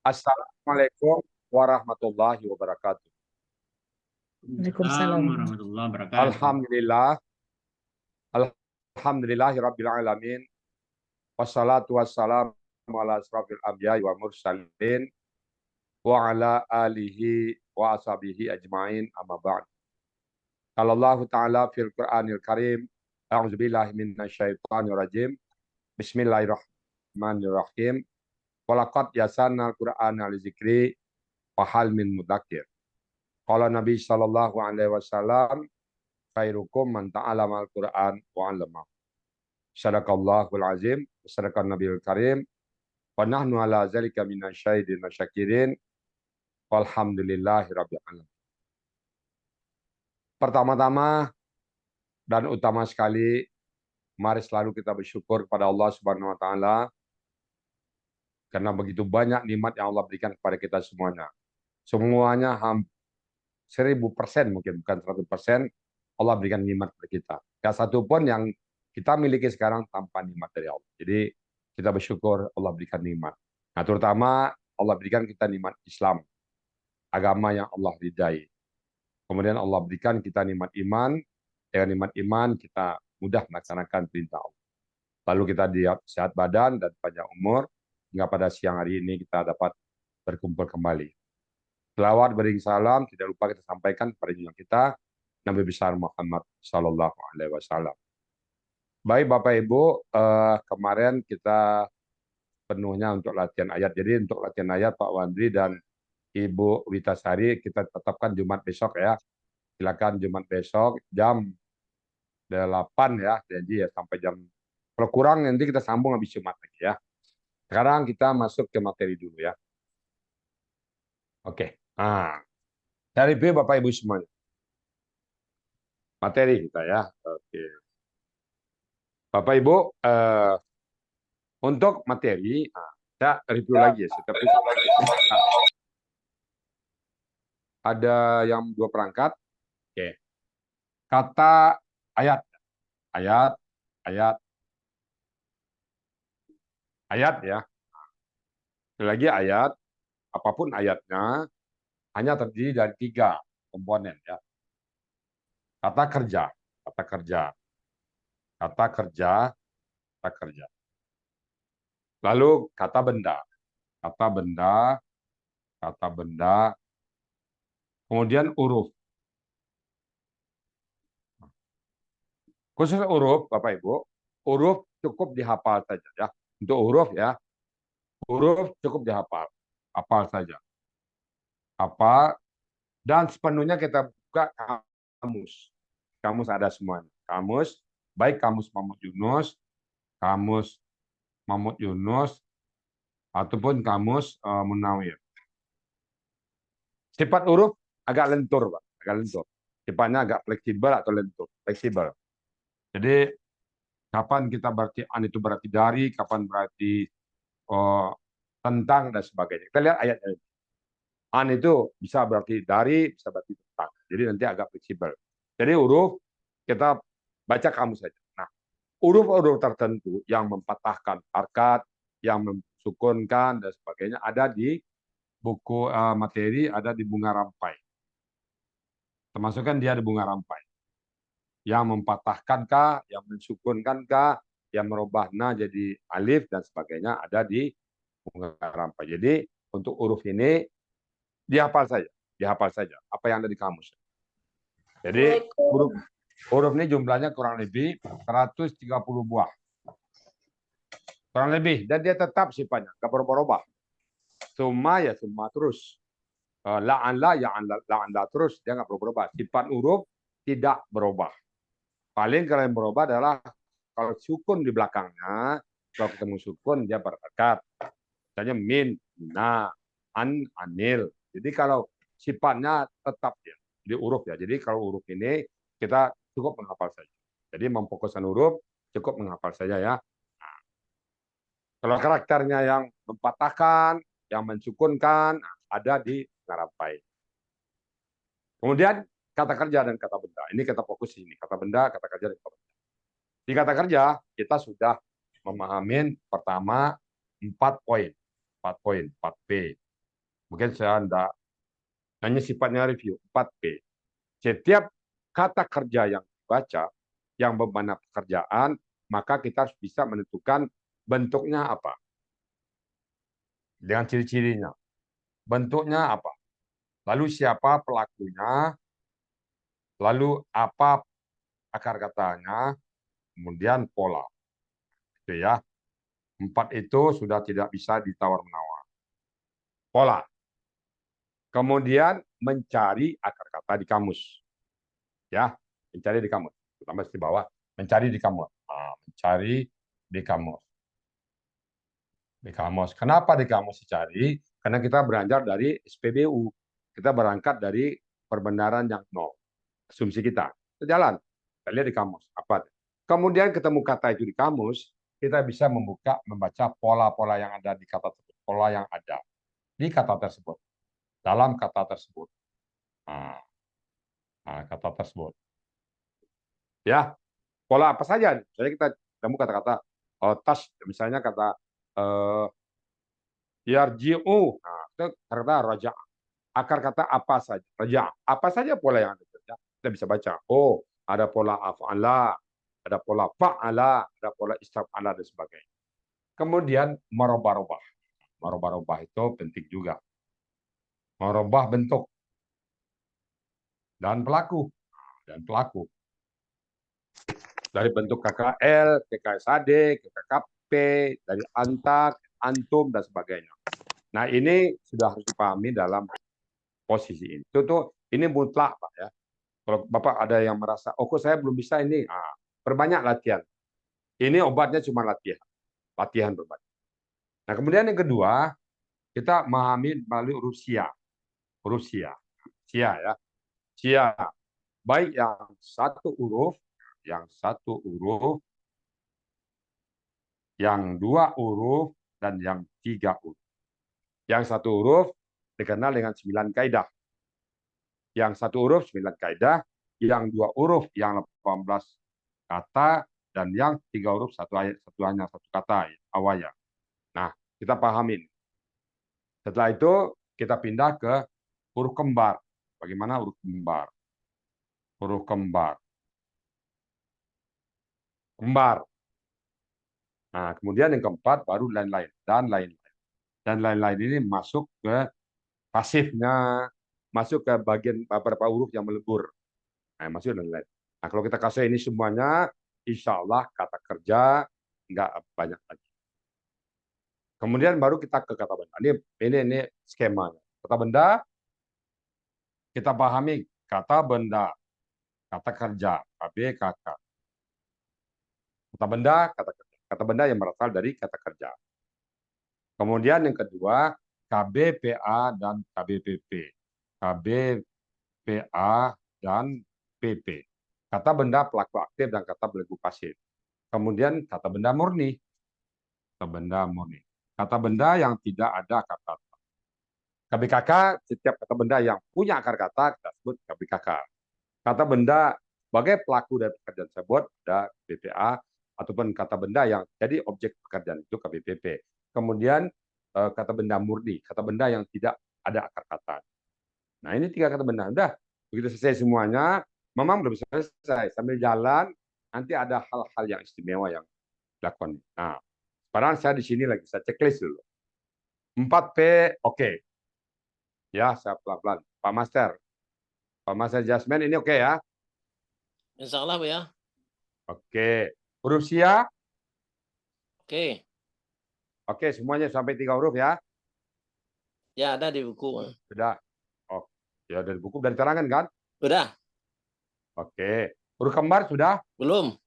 Assalamualaikum warahmatullahi wabarakatuh. Waalaikumsalam. Warahmatullahi wabarakatuh. Alhamdulillah, alhamdulillahirabbil alamin. Wassalatu wassalamu ala asrofil anbiya'i wa mursalin wa ala alihi wa ashabihi ajmain amma ba'd. Qala Allah Ta'ala fil Qur'anil Karim, a'udzubillahi minasyaitonir rajim. Bismillahirrahmanirrahim. Walaqad yasanal Qur'ana lizikri wa hal min mudzakir. Qala Nabi sallallahu alaihi wasallam, khairukum man ta'allama al-Qur'an wa 'allama. Sadaqallahul azim, sadaqan nabiyul karim, wa nahnu ala zalika minasyahidin wa syakirin, walhamdulillahi rabbil alamin. Pertama-tama dan utama sekali, mari selalu kita bersyukur kepada Allah Subhanahu wa taala karena begitu banyak nikmat yang Allah berikan kepada kita semuanya. Semuanya 1000% mungkin, bukan 100%, Allah berikan nikmat kepada kita. Gak satu pun yang kita miliki sekarang tanpa nikmat dari Allah. Jadi kita bersyukur Allah berikan nikmat. Nah, terutama Allah berikan kita nikmat Islam, agama yang Allah ridai. Kemudian Allah berikan kita nikmat iman. Dengan nikmat iman kita mudah melaksanakan perintah Allah. Lalu kita sehat badan dan panjang umur, hingga pada siang hari ini kita dapat berkumpul kembali. Selawat beri salam tidak lupa kita sampaikan kepada junjungan kita Nabi besar Muhammad Sallallahu Alaihi Wasallam. Baik Bapak Ibu, kemarin kita penuhnya untuk latihan ayat. Jadi untuk latihan ayat Pak Wandri dan Ibu Witasari kita tetapkan Jumat besok ya. Silakan Jumat besok jam 8 ya. Jadi ya sampai jam, kalau kurang nanti kita sambung habis Jumat lagi ya. Sekarang kita masuk ke materi dulu ya. Oke. Nah, dari Bapak Ibu semuanya. Materi kita ya. Oke. Bapak Ibu, untuk materi, saya review lagi ya. Ada yang 2 perangkat. Oke. Kata ayat, ayat, ayat, ayat ya. Sekali lagi ayat, apapun ayatnya, hanya terdiri dari 3 komponen ya. Kata kerja, kata kerja, kata kerja, kata kerja. Lalu kata benda, kata benda, kata benda. Kemudian huruf. Khusus huruf, Bapak Ibu, huruf cukup dihafal saja ya. Untuk huruf ya, huruf cukup dihafal, hafal saja. Apa? Dan sepenuhnya kita buka kamus. Kamus ada semuanya. Kamus, baik kamus Mahmud Yunus, ataupun kamus Munawir. Sifat huruf agak lentur, Pak. Agak lentur. Sifatnya agak fleksibel atau lentur. Fleksibel. Jadi, kapan kita berarti an itu berarti dari, kapan berarti tentang, dan sebagainya. Kita lihat ayatnya. An itu bisa berarti dari, bisa berarti tentang. Jadi nanti agak fleksibel. Jadi huruf kita baca kamus saja. Nah, huruf-huruf tertentu yang mempatahkan harkat, yang mensukunkan dan sebagainya ada di buku materi, ada di bunga rampai. Termasukkan dia di bunga rampai. Yang mempatahkankah, yang mensukunkankah, yang merubahnya jadi alif dan sebagainya ada di bunga rampai. Jadi untuk huruf ini dihafal saja apa yang ada di kamus. Jadi huruf ini jumlahnya kurang lebih 130 buah. Kurang lebih, dan dia tetap sifatnya, nggak berubah-ubah. Summa ya summa terus. La'anla ya la'anla terus, dia nggak berubah. Sifat huruf tidak berubah. Paling kalau yang berubah adalah kalau sukun di belakangnya, kalau ketemu sukun dia berharkat. Misalnya min, na, an, anil. Jadi kalau sifatnya tetap ya, jadi huruf ya. Jadi kalau huruf ini kita cukup menghafal saja. Jadi memfokuskan huruf cukup menghafal saja ya. Nah, kalau karakternya yang mempatahkan, yang mensukunkan, ada di ngarampai. Kemudian kata kerja dan kata benda. Ini kita fokus ini, kata benda, kata kerja dan kata benda. Di kata kerja kita sudah memahami pertama 4 poin, 4 P. Mungkin saya enggak, hanya sifatnya review. 4P. Setiap kata kerja yang dibaca, yang bermakna pekerjaan, maka kita harus bisa menentukan bentuknya apa. Dengan ciri-cirinya. Bentuknya apa. Lalu siapa pelakunya, lalu apa akar katanya, kemudian pola. Itu ya. 4 itu sudah tidak bisa ditawar-menawar. Pola. Kemudian mencari akar kata di kamus. Ya, mencari di kamus. Tambah di bawah, mencari di kamus. Nah, mencari di kamus. Di kamus. Kenapa di kamus dicari? Karena kita beranjak dari SPBU. Kita berangkat dari perbenaran yang nol. Asumsi kita. Kita jalan. Kita lihat di kamus. Apa? Kemudian ketemu kata itu di kamus, kita bisa membaca pola-pola yang ada di kata tersebut. Pola yang ada di kata tersebut. Dalam kata tersebut. Nah, kata tersebut. Ya, pola apa saja. Misalnya kita ketemu kata-kata tas, misalnya kata yarji'u. Nah, itu kata raja. Akar kata apa saja. Raja. Apa saja pola yang ada. Kita bisa baca. Oh, ada pola af'ala, ada pola fa'ala, ada pola istaf'ala, dan sebagainya. Kemudian merubah-rubah. Merubah-rubah itu penting juga. Merubah bentuk dan pelaku. Dan pelaku. Dari bentuk KKL, KKSAD, KKP, dari antak, antum, dan sebagainya. Nah, ini sudah harus dipahami dalam posisi ini. Ini mutlak, Pak, ya. Kalau Bapak ada yang merasa, oh kok saya belum bisa ini, perbanyak latihan. Ini obatnya cuma latihan. Latihan berbanyak. Nah, kemudian yang kedua, kita memahami melalui huruf sia. Huruf sia. Sia, ya. Sia. Baik yang satu huruf, yang dua huruf, dan yang 3 huruf. Yang satu huruf dikenal dengan 9 kaidah. Yang satu huruf 9 kaidah, yang 2 huruf yang 18 kata, dan yang 3 huruf hanya satu kata, awaya. Nah, kita pahamin. Setelah itu kita pindah ke huruf kembar. Bagaimana huruf kembar? Huruf kembar. Kembar. Nah, kemudian yang keempat baru lain-lain dan lain-lain. Dan lain-lain ini masuk ke pasifnya, masuk ke bagian beberapa huruf yang melebur. Nah, masuk lain-lain. Nah, kalau kita kasih ini semuanya, insya Allah kata kerja nggak banyak lagi. Kemudian baru kita ke kata benda. Ini skemanya. Kata benda, kita pahami kata benda, kata kerja, KBKK. Kata benda, kata kerja. Kata benda yang berasal dari kata kerja. Kemudian yang kedua, KBPA dan KBPP. KBPA dan PP. Kata benda pelaku aktif dan kata pelaku pasif. Kemudian kata benda murni. Kata benda murni. Kata benda yang tidak ada akar kata. KBKK, setiap kata benda yang punya akar kata, kita sebut KBKK. Kata benda sebagai pelaku dari pekerjaan tersebut, ada BPA, ataupun kata benda yang jadi objek pekerjaan itu KBPP. Kemudian kata benda murni, kata benda yang tidak ada akar kata. Nah, ini 3 kata benda. Udah, begitu selesai semuanya, memang belum selesai. Sambil jalan, nanti ada hal-hal yang istimewa yang dilakukan. Nah, sekarang saya di sini lagi, saya checklist dulu. 4P, oke. Ya, saya pelan-pelan. Pak Master Jasmine ini oke ya? Insya Allah, Bu, ya. Oke. Huruf Sia? Oke. Oke, semuanya sampai 3 huruf ya? Ya, ada di buku. Sudah. Oh, ya dari buku, dari terangan kan? Udah? Oke. Huruf kembar sudah? Belum?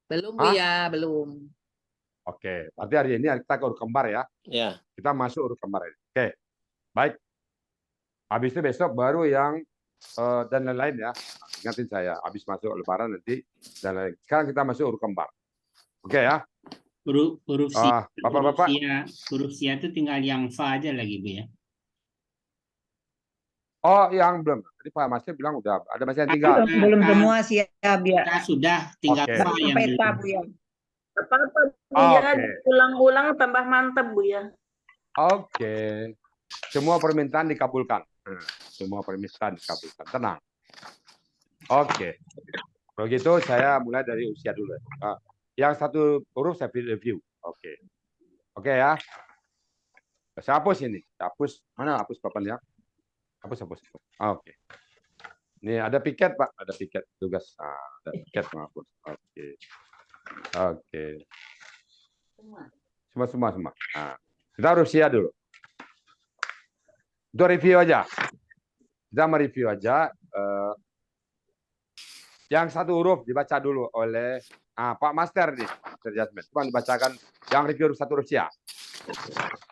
Belum, Bu, Hah? ya, belum. Oke. Berarti hari ini kita ke huruf kembar ya? Ya. Kita masuk huruf kembar ini. Oke. Baik. Habis itu besok baru yang dan lain-lain ya. Ingatin saya, habis masuk lebaran nanti dan lain. Sekarang kita masuk huruf kembar. Oke ya? Huruf Bapak-bapak. huruf sia itu tinggal yang fa aja lagi, Bu, ya. Oh, yang belum. Tadi Pak Masnya bilang udah ada masih yang tinggal. Belum semua siap ya. Kita sudah tinggal Oke. fa yang Peta, belum. Bu, ya. Apa-apa Bu Oh, ya, oke. ulang-ulang tambah mantap Bu ya. Oke. Semua permintaan dikabulkan. Semua permintaan dikabulkan. Tenang. Oke. Kalau gitu saya mulai dari usia dulu. Yang satu huruf saya review. Oke. Oke ya. Saya hapus ini. Saya hapus. Mana hapus papannya? Hapus. Oke. Ini ada piket, Pak. Ada piket tugas. Ada piket menghapus. Oke. Semua. Kita usia dulu. Itu review aja. Kita mereview aja. Yang satu huruf dibaca dulu oleh Pak Master nih, Master Jasmine. Coba dibacakan yang review huruf satu Rusia.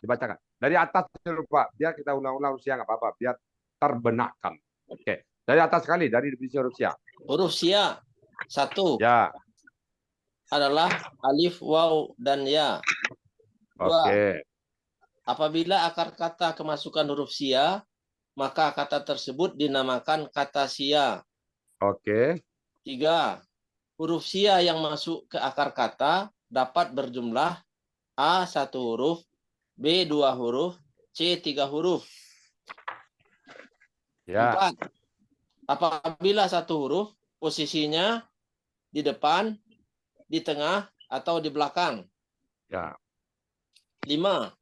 Dibacakan. Dari atas dulu, Pak. Biar kita ulang-ulang Rusia nggak apa-apa. Biar terbenakkan. Oke. Dari atas sekali, dari definisi Rusia. Huruf sia 1 Ya. adalah alif, waw, dan ya. Oke. Apabila akar kata kemasukan huruf sia, maka kata tersebut dinamakan kata sia. Oke. 3. Huruf sia yang masuk ke akar kata dapat berjumlah A 1 huruf, B 2 huruf, C 3 huruf. Ya. 4. Apabila satu huruf posisinya di depan, di tengah, atau di belakang. Ya. 5.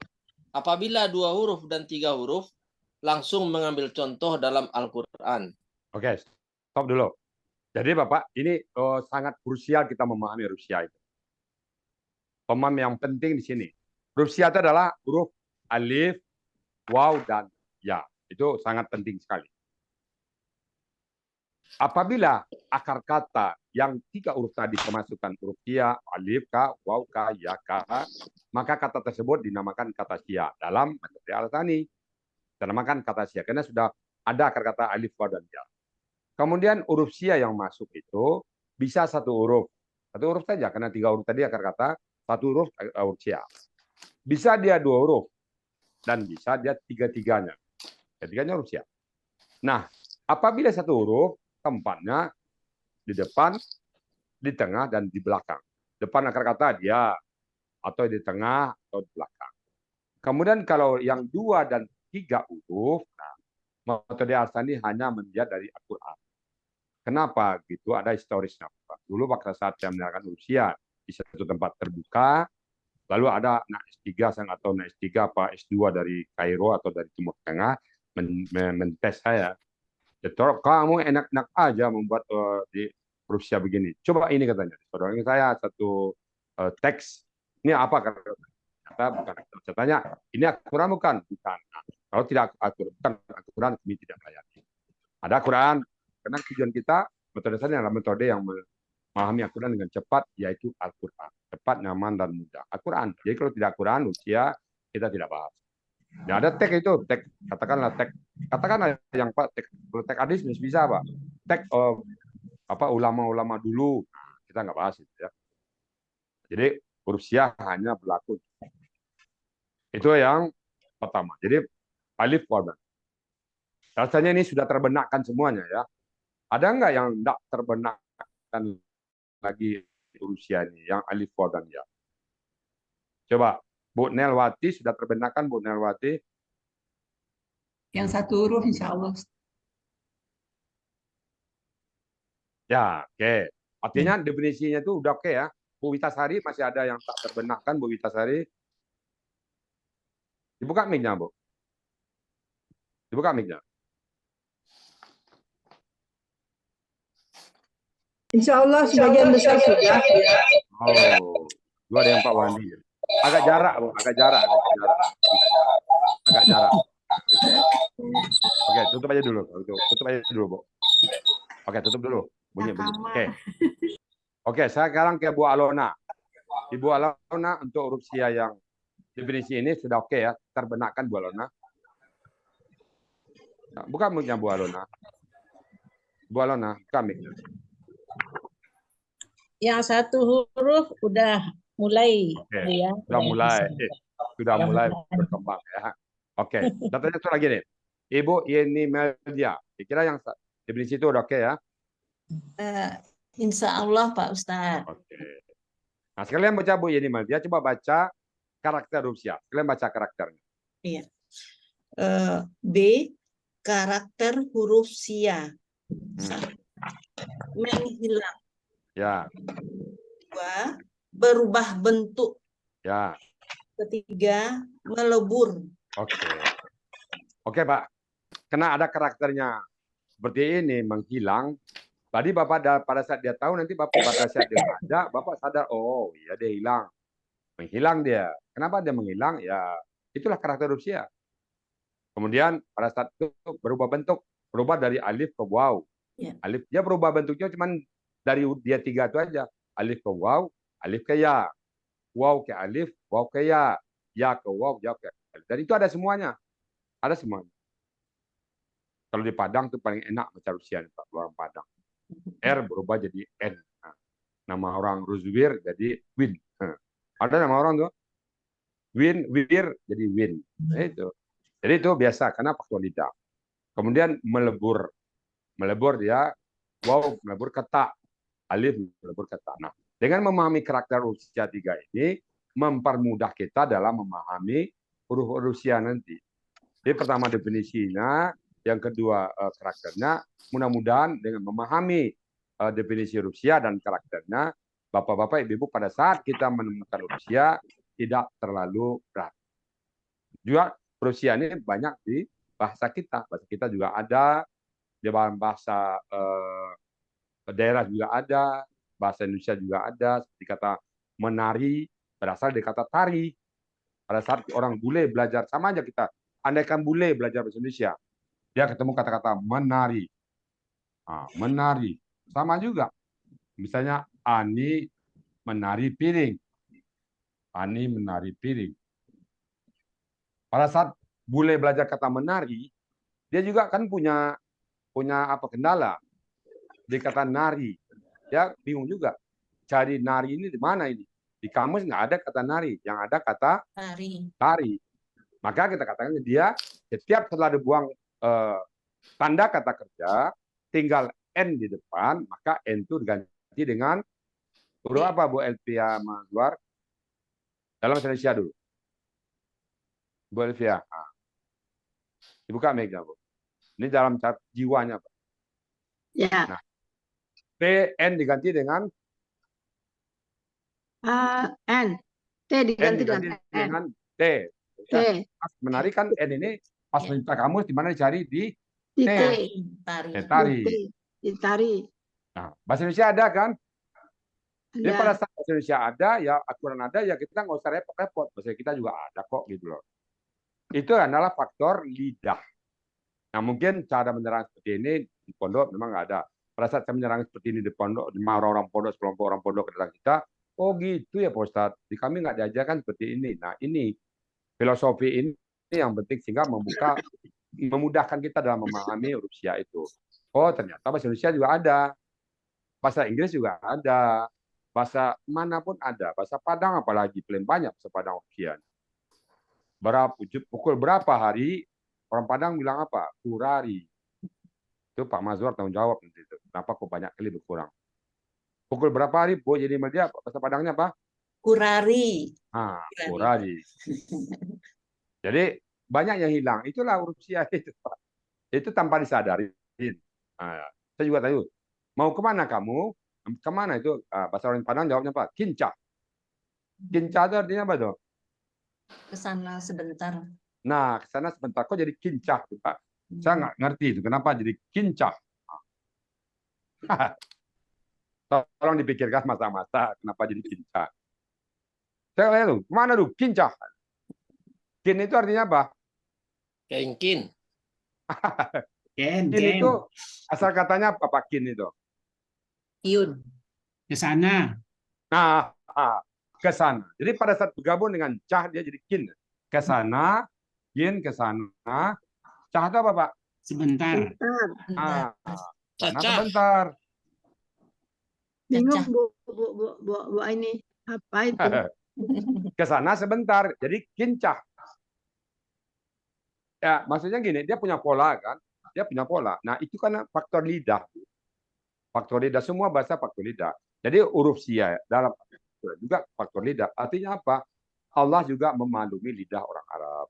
Apabila 2 huruf dan 3 huruf, langsung mengambil contoh dalam Al-Quran. Oke. Stop dulu. Jadi Bapak, ini sangat krusial kita memahami Rusia itu. Pemahaman yang penting di sini. Rusia itu adalah huruf alif, waw, dan ya. Itu sangat penting sekali. Apabila akar kata yang 3 huruf tadi kemasukan huruf sia, alif, ka, waw, ka, ya, ka, maka kata tersebut dinamakan kata sia dalam metode Al-Thani. Dinamakan kata sia karena sudah ada akar kata alif, waw, dan ya. Kemudian huruf sia yang masuk itu bisa satu huruf saja karena 3 huruf tadi akar kata, satu huruf sia. Bisa dia 2 huruf dan bisa dia tiga-tiganya. Ketiganya huruf sia. Nah, apabila satu huruf tempatnya di depan, di tengah, dan di belakang. Depan akar kata dia, atau di tengah, atau di belakang. Kemudian kalau yang 2 dan 3 huruf, nah, metode Al-Thani hanya melihat dari Al-Quran. Kenapa? Gitu ada historisnya. Dulu pada saat saya menerangkan usia di satu tempat terbuka, lalu ada anak S3 atau anak S3 apa S2 dari Kairo atau dari Timur Tengah mentes saya. Kamu enak-enak aja membuat di Rusia begini. Coba ini katanya. Saudara saya satu teks. Ini apa kata bukan. Saya tanya, ini Al-Quran bukan? Bukan. Nah, kalau tidak Al-Quran kami tidak layani. Ada Quran. Karena tujuan kita metode saya adalah metode yang memahami Al-Quran dengan cepat, yaitu Al-Quran. Cepat, nyaman, dan mudah. Al-Quran. Jadi kalau tidak Quran, Rusia kita tidak bahas. Nah, ada teks itu, teks katakanlah yang Pak teks hadis bisa Pak. Teks ulama-ulama dulu kita nggak bahas itu ya. Jadi Rusia hanya berlaku. Itu yang pertama. Jadi alif waw. Rasanya ini sudah terbenakkan semuanya ya. Ada nggak yang tidak terbenakkan lagi Rusia ini yang alif waw dan ya? Coba Bu Nelwati sudah terbenakkan Bu Nelwati? Yang satu huruf insya Allah. Ya, oke. Artinya definisinya itu udah oke ya. Bu Witasari masih ada yang tak terbenakkan Bu Witasari? Dibuka mic-nya, Bu. Dibuka mic-nya. Insya Allah sebagian besar sudah. Oh, dua ada yang Pak Wandi. Agak jarak, Bu. Agak jarak. Oke, tutup aja dulu. Tutup aja dulu, Bu. Oke, tutup dulu. Bunyi. Oke, saya sekarang ke Bu Alona. Ibu Alona untuk huruf sia yang definisi ini sudah oke ya. Terbenakkan Bu Alona. Nah, buka mic-nya Bu Alona. Bu Alona, buka mic-nya. Yang satu huruf udah mulai. Oke, Ya, sudah mulai berkembang ya. Oke, datanya itu lagi nih. Ibu Yeni Meldia. Kira yang definisi itu udah oke ya? Insya Allah Pak Ustadz. Oke. Nah, sekalian baca Bu Yeni Meldia, coba baca karakter huruf sia. Sekalian baca karakternya. Iya. B. Karakter huruf sia. Hmm. Menghilang. Ya, 2. Berubah bentuk. ya. 3. Melebur. Oke. Oke, Pak. Karena ada karakternya seperti ini, menghilang. Tadi Bapak pada saat dia tahu, nanti Bapak pada saat dia nggak ada, Bapak sadar, oh iya dia hilang. Menghilang dia. Kenapa dia menghilang? Ya, itulah karakter Rusia. Kemudian pada saat itu berubah bentuk, berubah dari alif ke waw. Ya. Alif dia berubah bentuknya cuman dari dia 3 itu aja. Alif ke waw, alif ke ya, waw ke alif, waw ke ya ke waw, ya ke alif. Dan itu ada semuanya. Ada semuanya. Kalau di Padang itu paling enak baca Rusia, Pak, orang Padang. R berubah jadi N. Nah, nama orang Ruzwir jadi Win. Nah, ada nama orang tuh. Wir jadi Win. Nah, itu. Jadi itu biasa karena faktor lidah. Kemudian melebur. Melebur dia wow, melebur kata. Alif melebur kata. Nah, dengan memahami karakter Rusia 3 ini mempermudah kita dalam memahami huruf Rusia nanti. Jadi pertama definisinya, yang kedua karakternya. Mudah-mudahan dengan memahami definisi Rusia dan karakternya, Bapak-bapak, Ibu-ibu pada saat kita menemukan Rusia tidak terlalu berat. Juga Rusia ini banyak di bahasa kita. Bahasa kita juga ada, di bahasa daerah juga ada, bahasa Indonesia juga ada. Seperti kata menari berasal dari kata tari. Pada saat orang bule belajar, sama aja kita. Andaikan bule belajar bahasa Indonesia, dia ketemu kata-kata menari. Nah, menari. Sama juga. Misalnya Ani menari piring. Ani menari piring. Pada saat bule belajar kata menari, dia juga kan punya apa kendala di kata nari. Dia bingung juga. Cari nari ini di mana ini? Di kamus nggak ada kata nari, yang ada kata tari. Maka kita katakan dia setiap setelah dibuang tanda kata kerja, tinggal N di depan, maka N itu diganti dengan huruf apa, Bu Elvia Mazwar? Dalam bahasa Indonesia dulu. Bu Elvia. Nah. Dibuka Mega, Bu. Ini dalam jiwanya, Pak. Ya. Nah, T, N diganti dengan N. T diganti dengan T. T. Pas menarik kan N ini pas mencipta kamus di mana dicari di Di T. Tari. Tari. Nah, bahasa Indonesia ada kan? Jadi pada saat bahasa Indonesia ada, ya aturan ada, ya kita nggak usah repot-repot. Bahasa kita juga ada kok gitu loh. Itu adalah faktor lidah. Nah, mungkin cara menyerang seperti ini di pondok memang nggak ada. Pada saat saya menyerang seperti ini di pondok, di orang pondok, sekelompok orang pondok ke dalam kita, oh gitu ya Pak Ustadz, di kami nggak diajarkan seperti ini. Nah, ini filosofi ini yang penting sehingga memudahkan kita dalam memahami Rusia itu. Oh, ternyata bahasa Indonesia juga ada. Bahasa Inggris juga ada. Bahasa manapun ada. Bahasa Padang apalagi, paling banyak bahasa Padang Rusia. Pukul berapa hari, orang Padang bilang apa? Kurari. Itu Pak Mazwar tanggung jawab nanti itu. Kenapa kok banyak kali berkurang? Pukul berapa hari, Bu? Jadi dia bahasa Padangnya apa? Kurari. Ah, kurari. Jadi banyak yang hilang. Itulah Rusia itu, Pak. Itu tanpa disadari. Nah, saya juga tahu. Mau kemana kamu? Kemana itu? Bahasa orang Padang jawabnya apa? Kincah. Kincah itu artinya apa tuh? Ke sana sebentar. Nah, ke sana sebentar. Kok jadi kincah, Pak? Saya nggak ngerti itu. Kenapa jadi kincah? Tolong dipikirkan masa-masa kenapa jadi kincah. Saya lihat tuh, kemana tuh? Kincah. Kin itu artinya apa? Kengkin. Ken, Kin itu asal katanya apa Pak Kin itu? Yun. ke sana. Nah, ke sana. Jadi pada saat bergabung dengan cah dia jadi kin. Ke sana, kin ke sana. Cah itu apa Pak? Sebentar. Sana Caca. sebentar. Bingung Bu ini apa itu? Ke sana sebentar. Jadi kincah. Ya, maksudnya gini, dia punya pola kan? Dia punya pola. Nah, itu kan faktor lidah. Faktor lidah, semua bahasa faktor lidah. Jadi huruf sia dalam juga faktor lidah. Artinya apa? Allah juga memaklumi lidah orang Arab.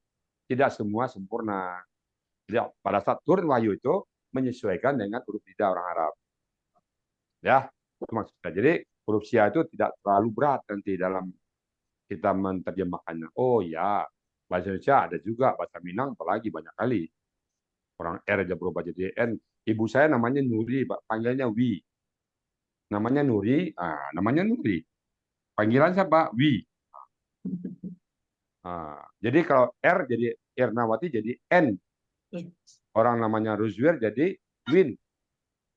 tidak semua sempurna. Jadi pada saat turun wahyu itu menyesuaikan dengan huruf lidah orang Arab. Ya, itu maksudnya. Jadi huruf Sia itu tidak terlalu berat nanti dalam kita menerjemahkannya. Oh ya, bahasa Indonesia ada juga, bahasa Minang apalagi banyak kali. Orang R aja berubah jadi N. Ibu saya namanya Nuri, Pak, panggilnya Wi. Namanya Nuri, namanya Nuri. Panggilan siapa? Wi. Jadi kalau R jadi Ernawati jadi N. Orang namanya Ruzwir jadi Win.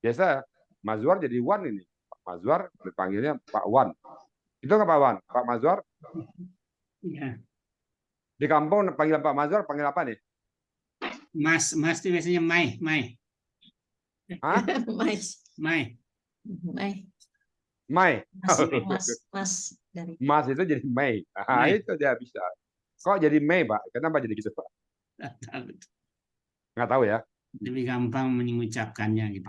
Biasa Mazwar jadi Wan ini. Pak Mazwar dipanggilnya Pak Wan. Itu nggak Pak Wan? Pak Mazwar? Ya. Di kampung panggil Pak Mazwar panggil apa nih? Mas itu biasanya Mai. Hah? Mas, Mai. Mai. mas dari Mas itu jadi Mei. Mei. Itu dia bisa. Kok jadi Mei, Pak? Kenapa jadi gitu, Pak? Nggak tahu ya. Lebih gampang mengucapkannya gitu.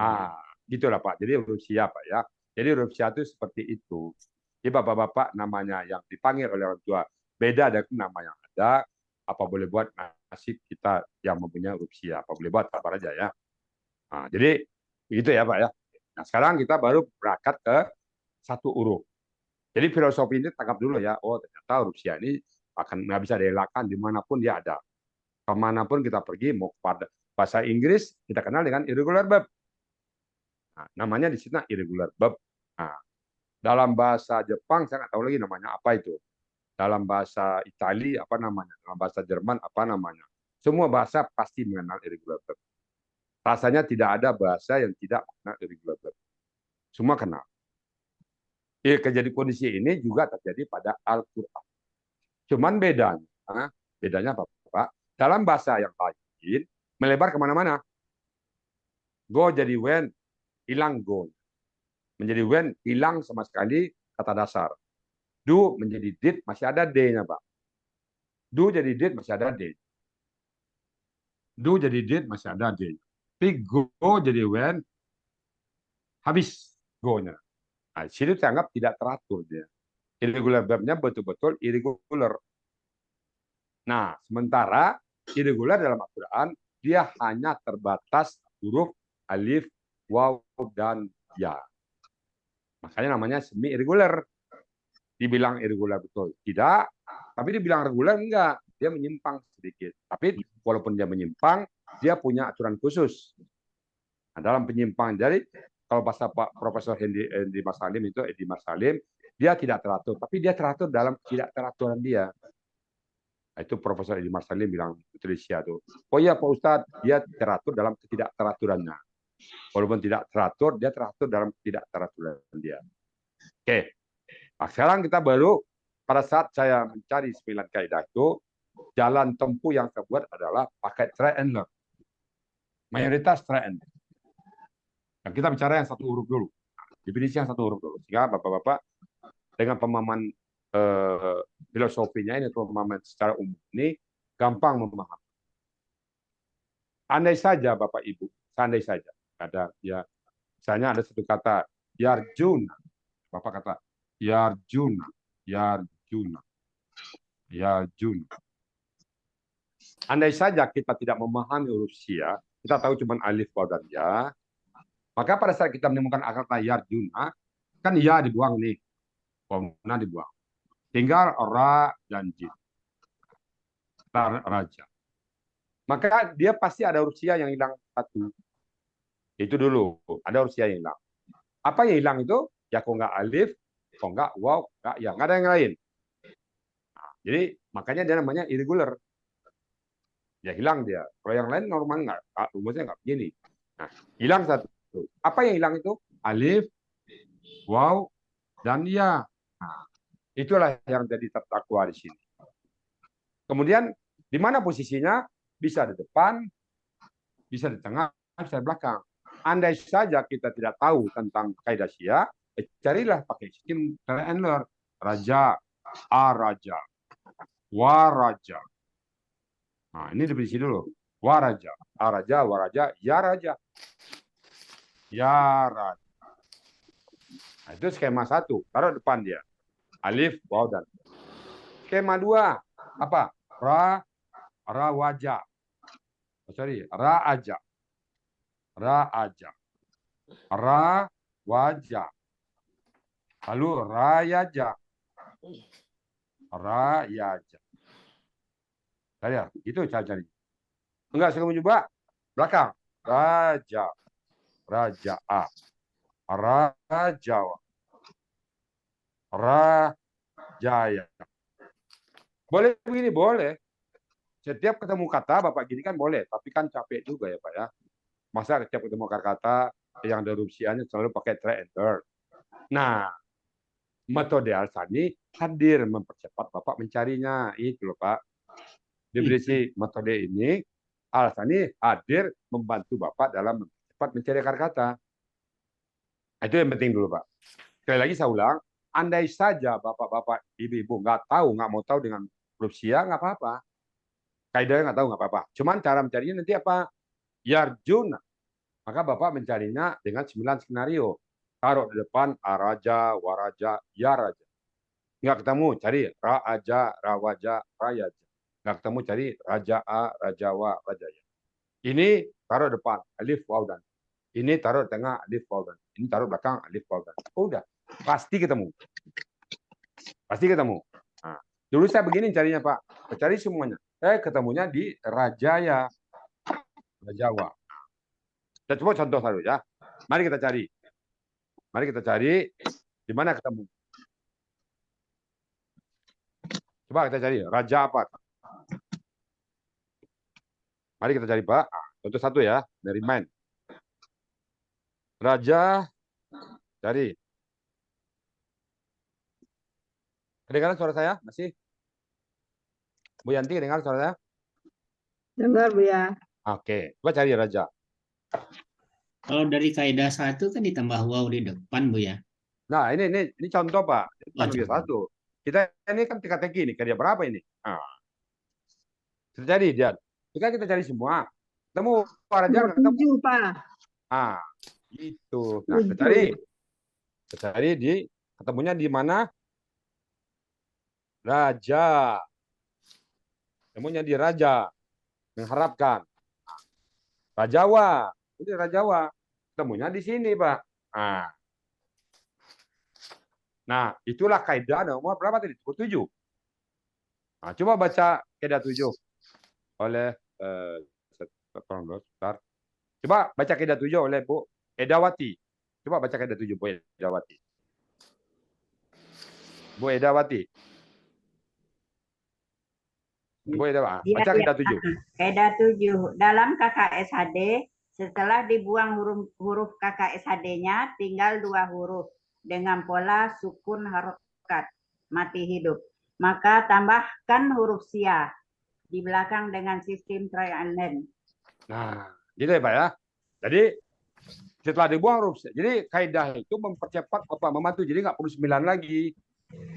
Gitulah Pak. Jadi huruf Sia, Pak ya. Jadi huruf Sia itu seperti itu. Jadi bapak-bapak namanya yang dipanggil oleh orang tua beda dengan nama yang ada. Apa boleh buat nasib kita yang mempunyai huruf Sia. Apa boleh buat apa aja ya. Jadi begitu ya Pak ya. Nah sekarang kita baru berangkat ke satu huruf. Jadi filosofi ini tangkap dulu ya. Oh ternyata huruf Sia ini akan nggak bisa dielakkan dimanapun dia ada. Kemanapun kita pergi, mau pada bahasa Inggris kita kenal dengan irregular verb. Namanya di sini irregular verb. Dalam bahasa Jepang saya nggak tahu lagi namanya apa itu. Dalam bahasa Italia apa namanya? Dalam bahasa Jerman apa namanya? Semua bahasa pasti mengenal irregular verb. Rasanya tidak ada bahasa yang tidak mengenal irregular verb. Semua kenal. Kejadian kondisi ini juga terjadi pada Al-Quran. Cuman bedanya apa Pak? Dalam bahasa yang lain melebar kemana-mana. Go jadi when, hilang go. Menjadi when, hilang sama sekali kata dasar. Do menjadi did, masih ada D-nya, Pak. Do jadi did, masih ada D. Do jadi did, masih ada D. Tapi go jadi when, habis go-nya. Nah, di sini dianggap tidak teratur dia. Irregular verb-nya betul-betul irregular. Nah, sementara irregular dalam Al-Quran, dia hanya terbatas huruf alif, waw, dan ya. Makanya namanya semi irregular. Dibilang irregular betul tidak, tapi dibilang reguler enggak, dia menyimpang sedikit. Tapi walaupun dia menyimpang, dia punya aturan khusus. Nah, dalam penyimpangan, jadi kalau bahasa Pak Profesor Edi Marsalim, dia tidak teratur, tapi dia teratur dalam tidak teraturan dia. Nah, itu Profesor Edi Marsalim bilang Indonesia tuh. Oh iya Pak Ustadz, dia teratur dalam ketidakteraturannya. Walaupun tidak teratur, dia teratur dalam ketidakteraturan dia. Oke. Nah, sekarang kita baru pada saat saya mencari 9 kaidah itu, jalan tempuh yang saya buat adalah pakai try and learn. Mayoritas try and learn. Dan kita bicara yang satu huruf dulu. Definisi yang satu huruf dulu. Sehingga Bapak-Bapak dengan pemahaman filosofinya ini, atau pemahaman secara umum ini, gampang memahami. Andai saja Bapak Ibu, seandai saja ada ya, misalnya ada satu kata yarjuna, Bapak kata yarjuna. Andai saja kita tidak memahami huruf Sia, kita tahu cuma alif, waw, dan ya, maka pada saat kita menemukan akar kata yarjuna, kan ya dibuang nih, wawnya dibuang. Tinggal ra dan jim. Raja. Maka dia pasti ada huruf Sia yang hilang satu. Itu dulu, ada huruf Sia yang hilang. Apa yang hilang itu? Ya kok nggak alif, kok nggak waw, nggak ya, nggak ada yang lain. Nah, jadi makanya dia namanya irregular. Ya hilang dia. Kalau yang lain normal nggak, rumusnya nggak begini. Nah, hilang satu. Apa yang hilang itu? Alif, waw, dan ya. Nah, itulah yang jadi terdakwa di sini. Kemudian di mana posisinya? Bisa di depan, bisa di tengah, bisa di belakang. Andai saja kita tidak tahu tentang kaidah Sia, carilah pakai sistem try and learn. Raja, araja, waraja. Nah, ini definisi dulu. Waraja, araja, waraja, ya raja. Ya raja. Nah, itu skema 1. Taruh depan dia. Alif, waw, dan. Skema 2. Apa? Ra, rawaja. Oh, sorry, raaja. Raaja. Rawaja. Lalu rayaja. Rayaja. Tadi ya, itu cara cari. Enggak, saya mau coba belakang. Raja. Raja A. Rajawa. Rajaya. Boleh begini, boleh. Setiap ketemu kata, Bapak gini kan boleh. Tapi kan capek juga ya, Pak ya. Masa setiap ketemu kata yang ada rupsianya selalu pakai try and learn. Nah, metode Al-Sani hadir mempercepat Bapak mencarinya. Itu loh, Pak. Diberi metode ini, Al-Sani hadir membantu Bapak dalam mempercepat mencari kata. Itu yang penting dulu, Pak. Sekali lagi saya ulang, andai saja Bapak-Bapak, Ibu-Ibu nggak mau tahu dengan rupsia, nggak apa-apa. Kaidahnya nggak tahu, nggak apa-apa. Cuman cara mencarinya nanti apa? Yarjuna. Maka Bapak mencarinya dengan 9 skenario. Taruh di depan araja, waraja, yaraja. Nggak ketemu, cari raaja, rawaja, rayaja. Nggak ketemu, cari raja A, rajawa, rajaya. Ini taruh depan, alif, waw, dan. Ini taruh tengah, alif, waw, dan. Ini taruh belakang, alif, waw, dan. Udah, pasti ketemu. Pasti ketemu. Nah, dulu saya begini carinya, Pak. Saya cari semuanya. Ketemunya di Rajaya, Rajawa. Kita coba contoh satu ya. Mari kita cari. Mari kita cari di mana ketemu. Coba kita cari raja apa? Mari kita cari, Pak. Contoh satu ya, dari main. Raja cari. Kedengaran suara saya? Masih? Bu Yanti, kedengaran suara saya? Dengar, Bu ya. Oke, coba cari raja. Kalau dari kaidah 1 kan ditambah waw di depan, Bu ya. Nah, ini contoh, Pak. Ini bukan Oh, kaidah contoh. satu. Kita ini kan teka-teki nih, kaidah berapa ini? Nah, kita cari dia. Kita cari semua. Ketemu raja Ada nggak ketemu? 7, Pak. Ah, itu. Nah, kita cari. Kita cari ketemunya di mana? Raja. Ketemunya di raja. Mengharapkan. Rajawa. Ini Rajawa. Ketemunya di sini, Pak. Nah, itulah kaidah nomor berapa tadi? 7. Nah, coba baca kaidah 7 oleh sebentar. Coba baca kaidah 7 oleh Bu Edawati. Coba baca kaidah 7 Bu Edawati. Bu Edawati. Bu Edawati. Baca kaidah 7. Kaidah 7. Dalam KKSHD, setelah dibuang huruf KKSHD-nya, tinggal 2 huruf dengan pola sukun harokat mati hidup. Maka tambahkan huruf sia di belakang dengan sistem try and learn. Nah, gitu ya, Pak ya. Jadi setelah dibuang huruf sia, jadi kaidah itu mempercepat apa? Membantu. Jadi nggak perlu 9 lagi.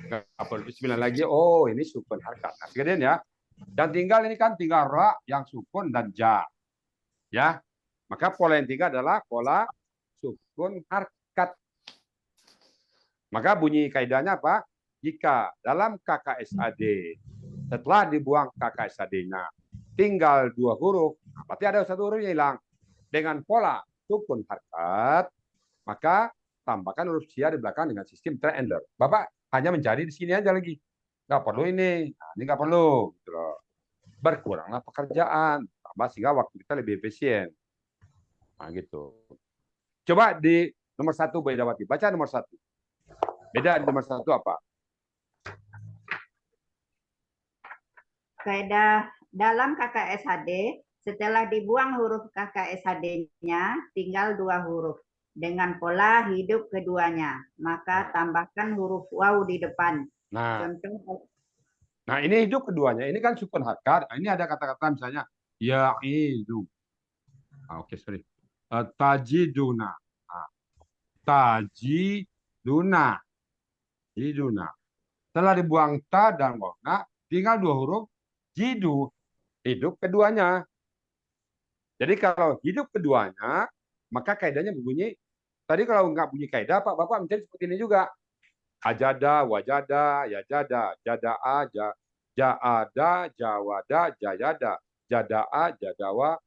Nggak perlu 9 lagi. Oh, ini sukun harokat. Nah, kemudian ya. Dan tinggal ini kan tinggal ra yang sukun dan ja. Ya. Maka pola yang tinggal adalah pola sukun harkat. Maka bunyi kaidahnya apa? Jika dalam KKSAD setelah dibuang KKSAD-nya tinggal 2 huruf, berarti ada 1 huruf yang hilang. Dengan pola sukun harkat, maka tambahkan huruf sia di belakang dengan sistem try and learn. Bapak hanya mencari di sini aja lagi. Nggak perlu ini. Nah, ini nggak perlu. Gitu loh. Berkuranglah pekerjaan. Tambah sehingga waktu kita lebih efisien. Nah, gitu. Coba di nomor 1, Bu Edawati. Baca nomor 1. Beda di nomor 1 apa? Kaidah dalam KKSHD, setelah dibuang huruf KKSHD-nya, tinggal 2 huruf dengan pola hidup keduanya. Maka tambahkan huruf waw di depan. Contoh. Nah, ini hidup keduanya. Ini kan sukun harkat. Ini ada kata-kata misalnya ya'idu. Oke, sorry. Tajiduna. Tajiduna. Jiduna. Setelah dibuang ta dan wawna, tinggal 2 huruf jidu. Hidup keduanya. Jadi kalau hidup keduanya, maka kaidahnya berbunyi. Tadi kalau nggak bunyi kaidah, Bapak mencari seperti ini juga. Ajada, wajada, yajada, jadaa, Ja'ada, jawada, jayada, jada'a, jadawa,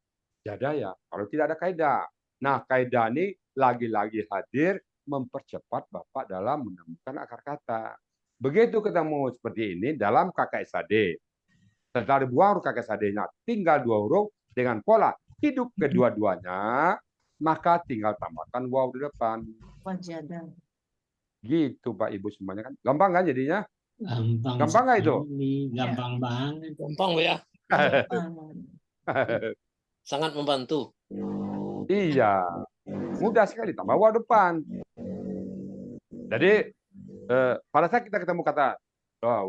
jadaya. Kalau tidak ada kaidah. Nah, kaidah ini lagi-lagi hadir mempercepat Bapak dalam menemukan akar kata. Begitu ketemu seperti ini dalam KKSAD. Setelah dibuang huruf KKSAD-nya, tinggal 2 huruf dengan pola hidup kedua-duanya, maka tinggal tambahkan waw di depan. Wajadah. Gitu Pak Ibu semuanya kan. Gampang kan jadinya? Gampang Gampang nggak itu? sekali, gampang banget. Gampang Bu ya. Sangat membantu. Iya. Mudah sekali tambah waw depan. Jadi pada saat kita ketemu kata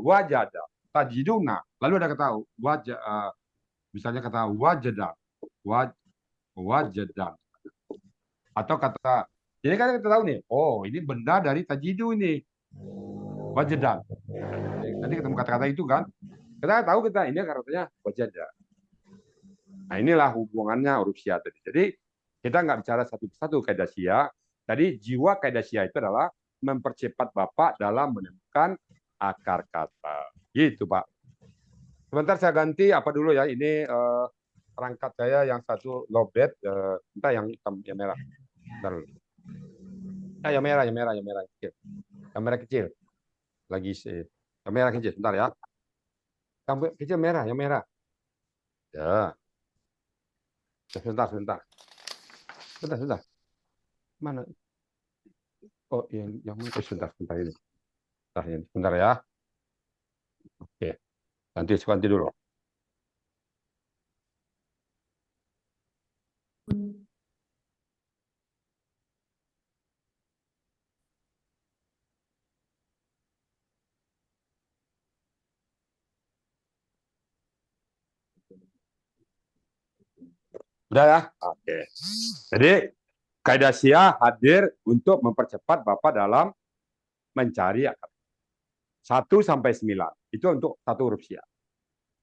wajada, tajiduna, lalu ada kata misalnya kata wajadan, wajadan, atau kata ini kan kita tahu nih, oh ini benda dari tajidu ini, wajadan. Nanti ketemu kata-kata itu kan, kita tahu kita ini katanya wajada. Nah inilah hubungannya huruf sya tadi. Jadi kita nggak bicara satu persatu kaidah sya. Tadi jiwa kaidah sya itu adalah mempercepat Bapak dalam menemukan akar kata. Gitu Pak. Sebentar saya ganti apa dulu ya. Ini perangkat saya yang satu lowbat, entah yang hitam, yang merah. Bentar. Nah, yang merah kecil. Yang merah kecil. Lagi yang merah kecil, sebentar ya. Yang kecil merah, yang merah. Ya. Sebentar. Mana? Oh, yang sebentar ini. Sebentar ya. Oke. Ganti dulu. Udah ya? Oke. Jadi kaidah sya hadir untuk mempercepat Bapak dalam mencari akar. 1 sampai 9. Itu untuk satu huruf sya.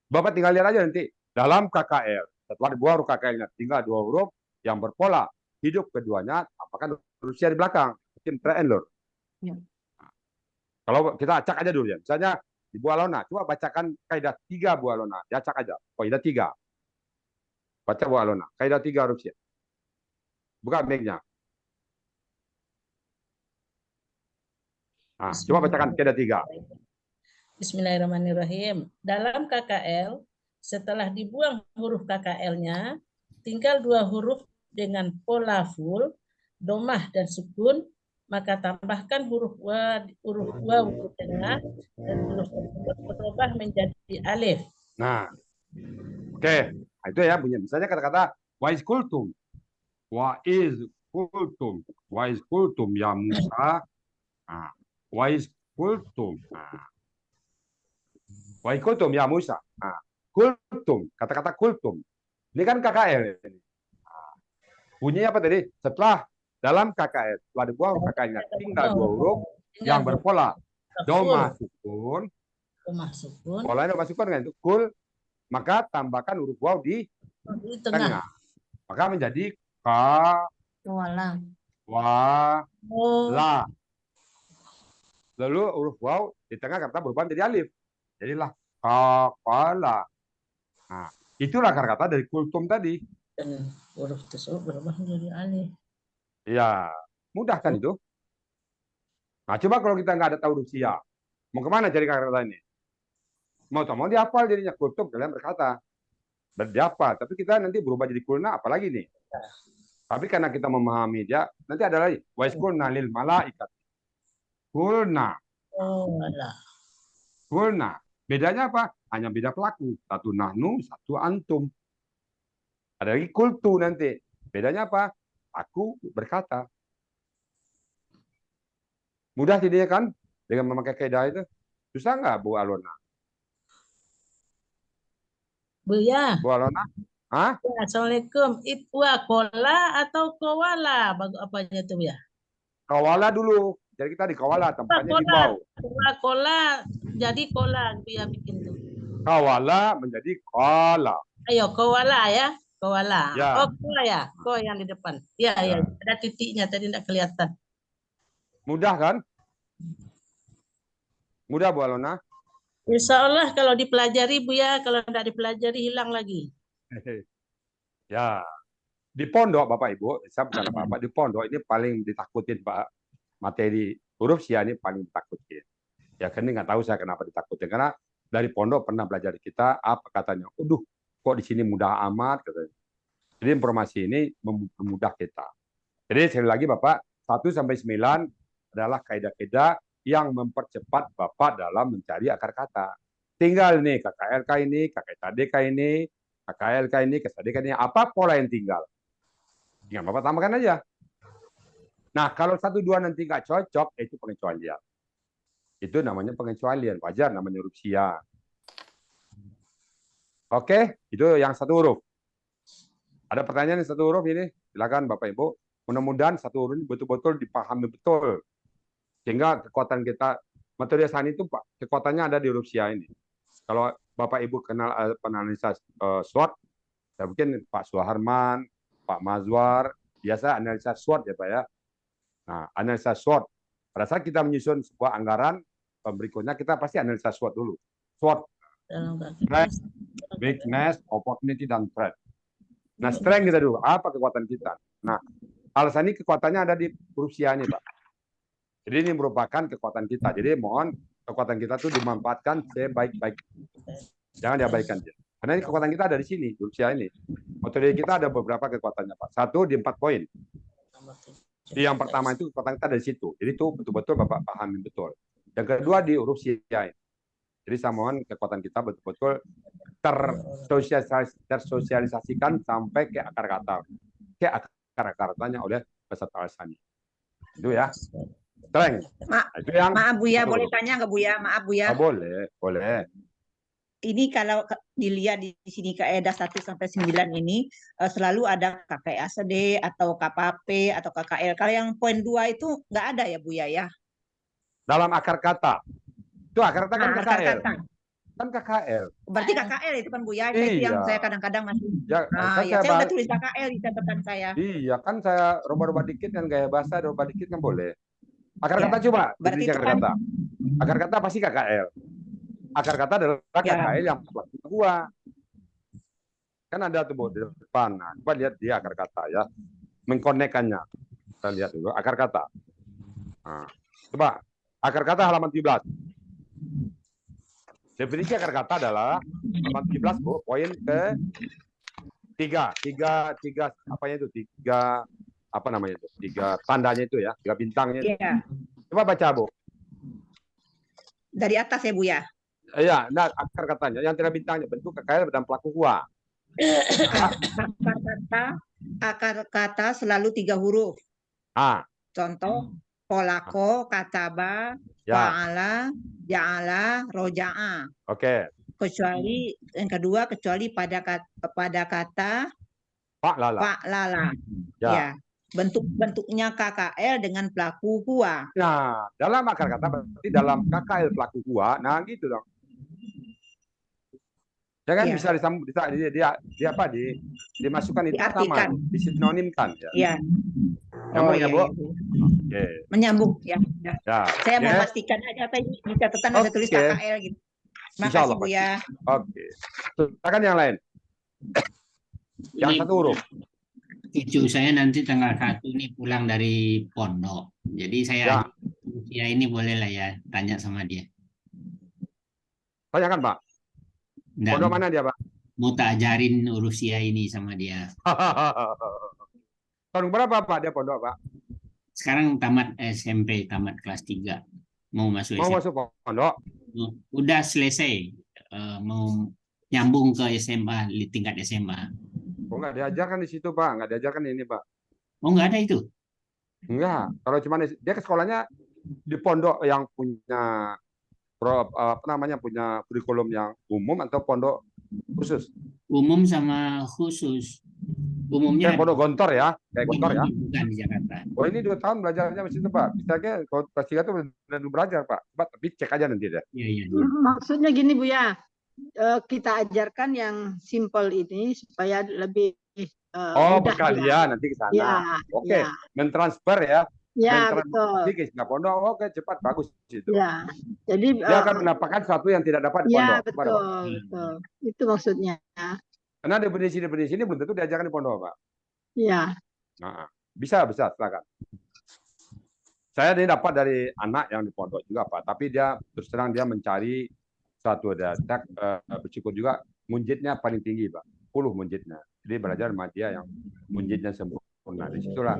Bapak tinggal lihat aja nanti dalam KKL. Setelah dibuang huruf KKL-nya tinggal 2 huruf yang berpola. Hidup keduanya tambahkan huruf sya di belakang. Mungkin try and learn. Ya. Kalau kita acak aja dulu ya. Misalnya di Bu Alona, coba bacakan kaidah 3 Bu Alona. Diacak aja. Kaidah 3. Baca Bu Alona. Kaidah 3 huruf sya. Buka mic-nya. Nah, coba bacakan kaidah 3. Bismillahirrahmanirrahim. Dalam KKL, setelah dibuang huruf KKL-nya, tinggal 2 huruf dengan pola full, domah dan sukun, maka tambahkan huruf waw di tengah dan huruf tersebut berubah menjadi alif. Nah, oke. Nah, itu ya bunyi. Misalnya kata-kata wa is kultum. Wa is kultum. Wa is kultum ya Musa. Nah, wa is kultum. Nah. Wa is kultum ya Musa. Nah, kultum. Kata-kata kultum. Ini kan KKL. Nah, bunyinya apa tadi? Setelah dalam KKL. Setelah dibuang KKL-nya tinggal 2 huruf yang berpola. Doma sukun. Polanya doma sukun kan itu kul. Maka tambahkan huruf waw di tengah. Maka menjadi ka, wa, la. Lalu huruf waw di tengah kata berubah menjadi alif. Jadilah ka, la. Nah, itulah akar kata dari kultum tadi. Dan huruf tersebut berubah menjadi alif. Iya, mudah kan itu? Nah, coba kalau kita nggak ada tahu huruf sya, mau kemana cari akar kata ini? Mau dihafal jadinya kultum, kalian berkata. Dan dihafal, tapi kita nanti berubah jadi kulna, apalagi nih? Tapi karena kita memahami dia, nanti ada lagi. Waiskulna lil malaikat. Kulna. Oh, alah. Kulna. Bedanya apa? Hanya beda pelaku. Satu nahnu, satu antum. Ada lagi kultu nanti. Bedanya apa? Aku berkata. Mudah jadinya kan? Dengan memakai kaidah itu. Susah nggak Bu Alona? Bu ya. Bu Alona? Hah? Ya, Assalamualaikum. Itwa kola atau kowala? Bagus apanya tuh ya? Kawala dulu. Jadi kita di kawala, tempatnya di bawah. Kola, jadi kola dia bikin tuh. Kawala menjadi kola. Ayo, kowala ya. Kowala. Ya. Oh, kola ya. Ko yang di depan. Ya, ya. Ada titiknya tadi tidak kelihatan. Mudah kan? Mudah Bu Alona? Insya Allah kalau dipelajari Buya, kalau tidak dipelajari hilang lagi. Ya, di pondok Bapak Ibu, saya bukan apa-apa, di pondok ini paling ditakutin Pak. Materi huruf Sia ini paling ditakutin. Ya kan ini nggak tahu saya kenapa ditakutin, karena dari pondok pernah belajar kita apa katanya. Aduh, kok di sini mudah amat katanya. Jadi informasi ini memudahkan kita. Jadi sekali lagi Bapak, 1 sampai 9 adalah kaidah-kaidah yang mempercepat Bapak dalam mencari akar kata. Tinggal nih KKLK ini, KKSADK ini, KKLK ini, KSADK ini, apa pola yang tinggal? Tinggal Bapak tambahkan aja. Nah, kalau 1, 2 nanti nggak cocok, itu pengecualian. Itu namanya pengecualian, wajar namanya huruf Sia. Oke, itu yang 1 huruf. Ada pertanyaan yang 1 huruf ini? Silakan Bapak Ibu. Mudah-mudahan 1 huruf ini betul-betul dipahami betul. Sehingga kekuatan kita, metode Sani itu Pak, kekuatannya ada di huruf Sia ini. Kalau Bapak Ibu kenal penanalisa SWOT, ya mungkin Pak Suharman, Pak Mazwar, biasa analisa SWOT ya Pak ya. Nah, analisa SWOT. Pada saat kita menyusun sebuah anggaran, berikutnya kita pasti analisa SWOT dulu. SWOT, strength, weakness, opportunity, dan threat. Nah, strength kita dulu. Apa kekuatan kita? Nah, alasan ini kekuatannya ada di huruf Sia ini, Pak. Jadi ini merupakan kekuatan kita. Jadi mohon kekuatan kita itu dimanfaatkan sebaik-baik. Jangan diabaikan. Karena ini kekuatan kita ada di sini, huruf Sia ini. Metode kita ada beberapa kekuatannya, Pak. 1 di 4 poin. Jadi yang pertama itu kekuatan kita dari situ. Jadi itu betul-betul Bapak pahami betul. Yang kedua di huruf Sia ini. Jadi saya mohon kekuatan kita betul-betul tersosialisasikan sampai ke akar kata. Ke akar katanya oleh peserta Al-Sani. Itu ya. Strength. Nah, itu yang Maaf Buya, boleh tanya nggak Buya? Maaf Buya. Oh, boleh, boleh. Ini kalau dilihat di sini kaidah 1 sampai 9 ini selalu ada KKSD atau KPP atau KKL. Kalau yang poin 2 itu nggak ada ya Buya ya? Dalam akar kata. Itu akar kata kan Nah, akar KKL. kata. Kan KKL. Berarti KKL itu kan Buya. Itu yang Iya. saya kadang-kadang masih. Ya, Nah, kan ya saya udah bahas- tulis KKL di catatan saya. Iya, kan saya rubah-rubah dikit dan gaya bahasa rubah dikit kan boleh. Akar Ya, kata coba. berarti Definisi itu akar kan- kata. Akar kata pasti KKL. Akar kata adalah Ya. KKL yang pelaku gua. Kan ada tuh Bu, di depan. Nah, coba lihat dia akar kata ya. Mengkonekkannya. Kita lihat dulu akar kata. Nah, coba akar kata halaman 17. Definisi akar kata adalah halaman 17 Bu, poin ke 3 apanya itu? 3 apa namanya itu? 3 tandanya itu ya, 3 bintangnya itu. Iya. Coba baca Bu. Dari atas ya Buya. Iya, nah akar katanya yang tidak bintangnya bentuk KKL dan pelaku gua. Akar kata selalu 3 huruf. Ah, Contoh polako, kataba, ya, fa'ala, ja'ala, roja'a. oke. Kecuali yang kedua kecuali pada kata Pak Lala. fa'lala. Ya. Ya. Bentuknya KKL dengan pelaku huwa. Nah, dalam akar kata berarti dalam KKL pelaku gua, nah gitu dong. Ya kan Iya. bisa disambung, bisa dia apa dimasukkan itu sama, Diartikan. disinonimkan ya. Ya. Nyambung ya, Bu? iya. Oke. Menyambung ya. Ya. Ya. Saya mau Ya. pastikan aja tadi di catatan ada tulis Oke. KKL gitu. Insya Makasih Allah, Bu ya. Oke. Silakan yang lain. Yang Ini 1 huruf. cucu saya nanti tanggal 1 nih pulang dari pondok. Jadi saya ya ini boleh lah ya tanya sama dia. Tanyakan Pak. Nggak, Pondok mana dia Pak? mau tak ajarin urusia ini sama dia. Tahun berapa Pak dia pondok Pak? Sekarang tamat SMP, tamat kelas 3. Mau masuk Mau SMA. masuk pondok? Udah selesai. Mau nyambung ke SMA, tingkat SMA. Oh, nggak diajarkan di situ Pak, nggak diajarkan ini Pak. Oh, nggak ada itu? Enggak, kalau cuma dia ke sekolahnya di pondok yang punya punya kurikulum yang umum atau pondok khusus. Umum sama khusus. Umumnya Kayak pondok Gontor ya, kayak Gontor ya. bukan di Jakarta. Oh ini 2 tahun belajarnya di situ Pak. Misalnya kalau kelas 3 tuh benar belajar Pak. Coba tapi cek aja nanti deh. Iya, iya. Maksudnya gini Bu ya, kita ajarkan yang simple ini supaya lebih Oh mudah bekal dia. dia nanti ke sana. Ya, Oke, ya. mentransfer ya. Ya, Veteran betul. sedikit nggak pondok, oke cepat bagus itu. Ya. Jadi Dia akan mendapatkan sesuatu yang tidak dapat di ya, pondok. Gimana, Pak? betul, betul. Itu maksudnya. Karena definisi ini belum tentu diajarkan di pondok, Pak. Ya. Nah, bisa, silakan. Saya ini dapat dari anak yang di pondok juga, Pak. Tapi dia terus terang dia mencari satu data, bersyukur juga munjidnya paling tinggi, Pak. 10 munjidnya. Jadi belajar sama dia yang munjidnya sempurna. Disitulah.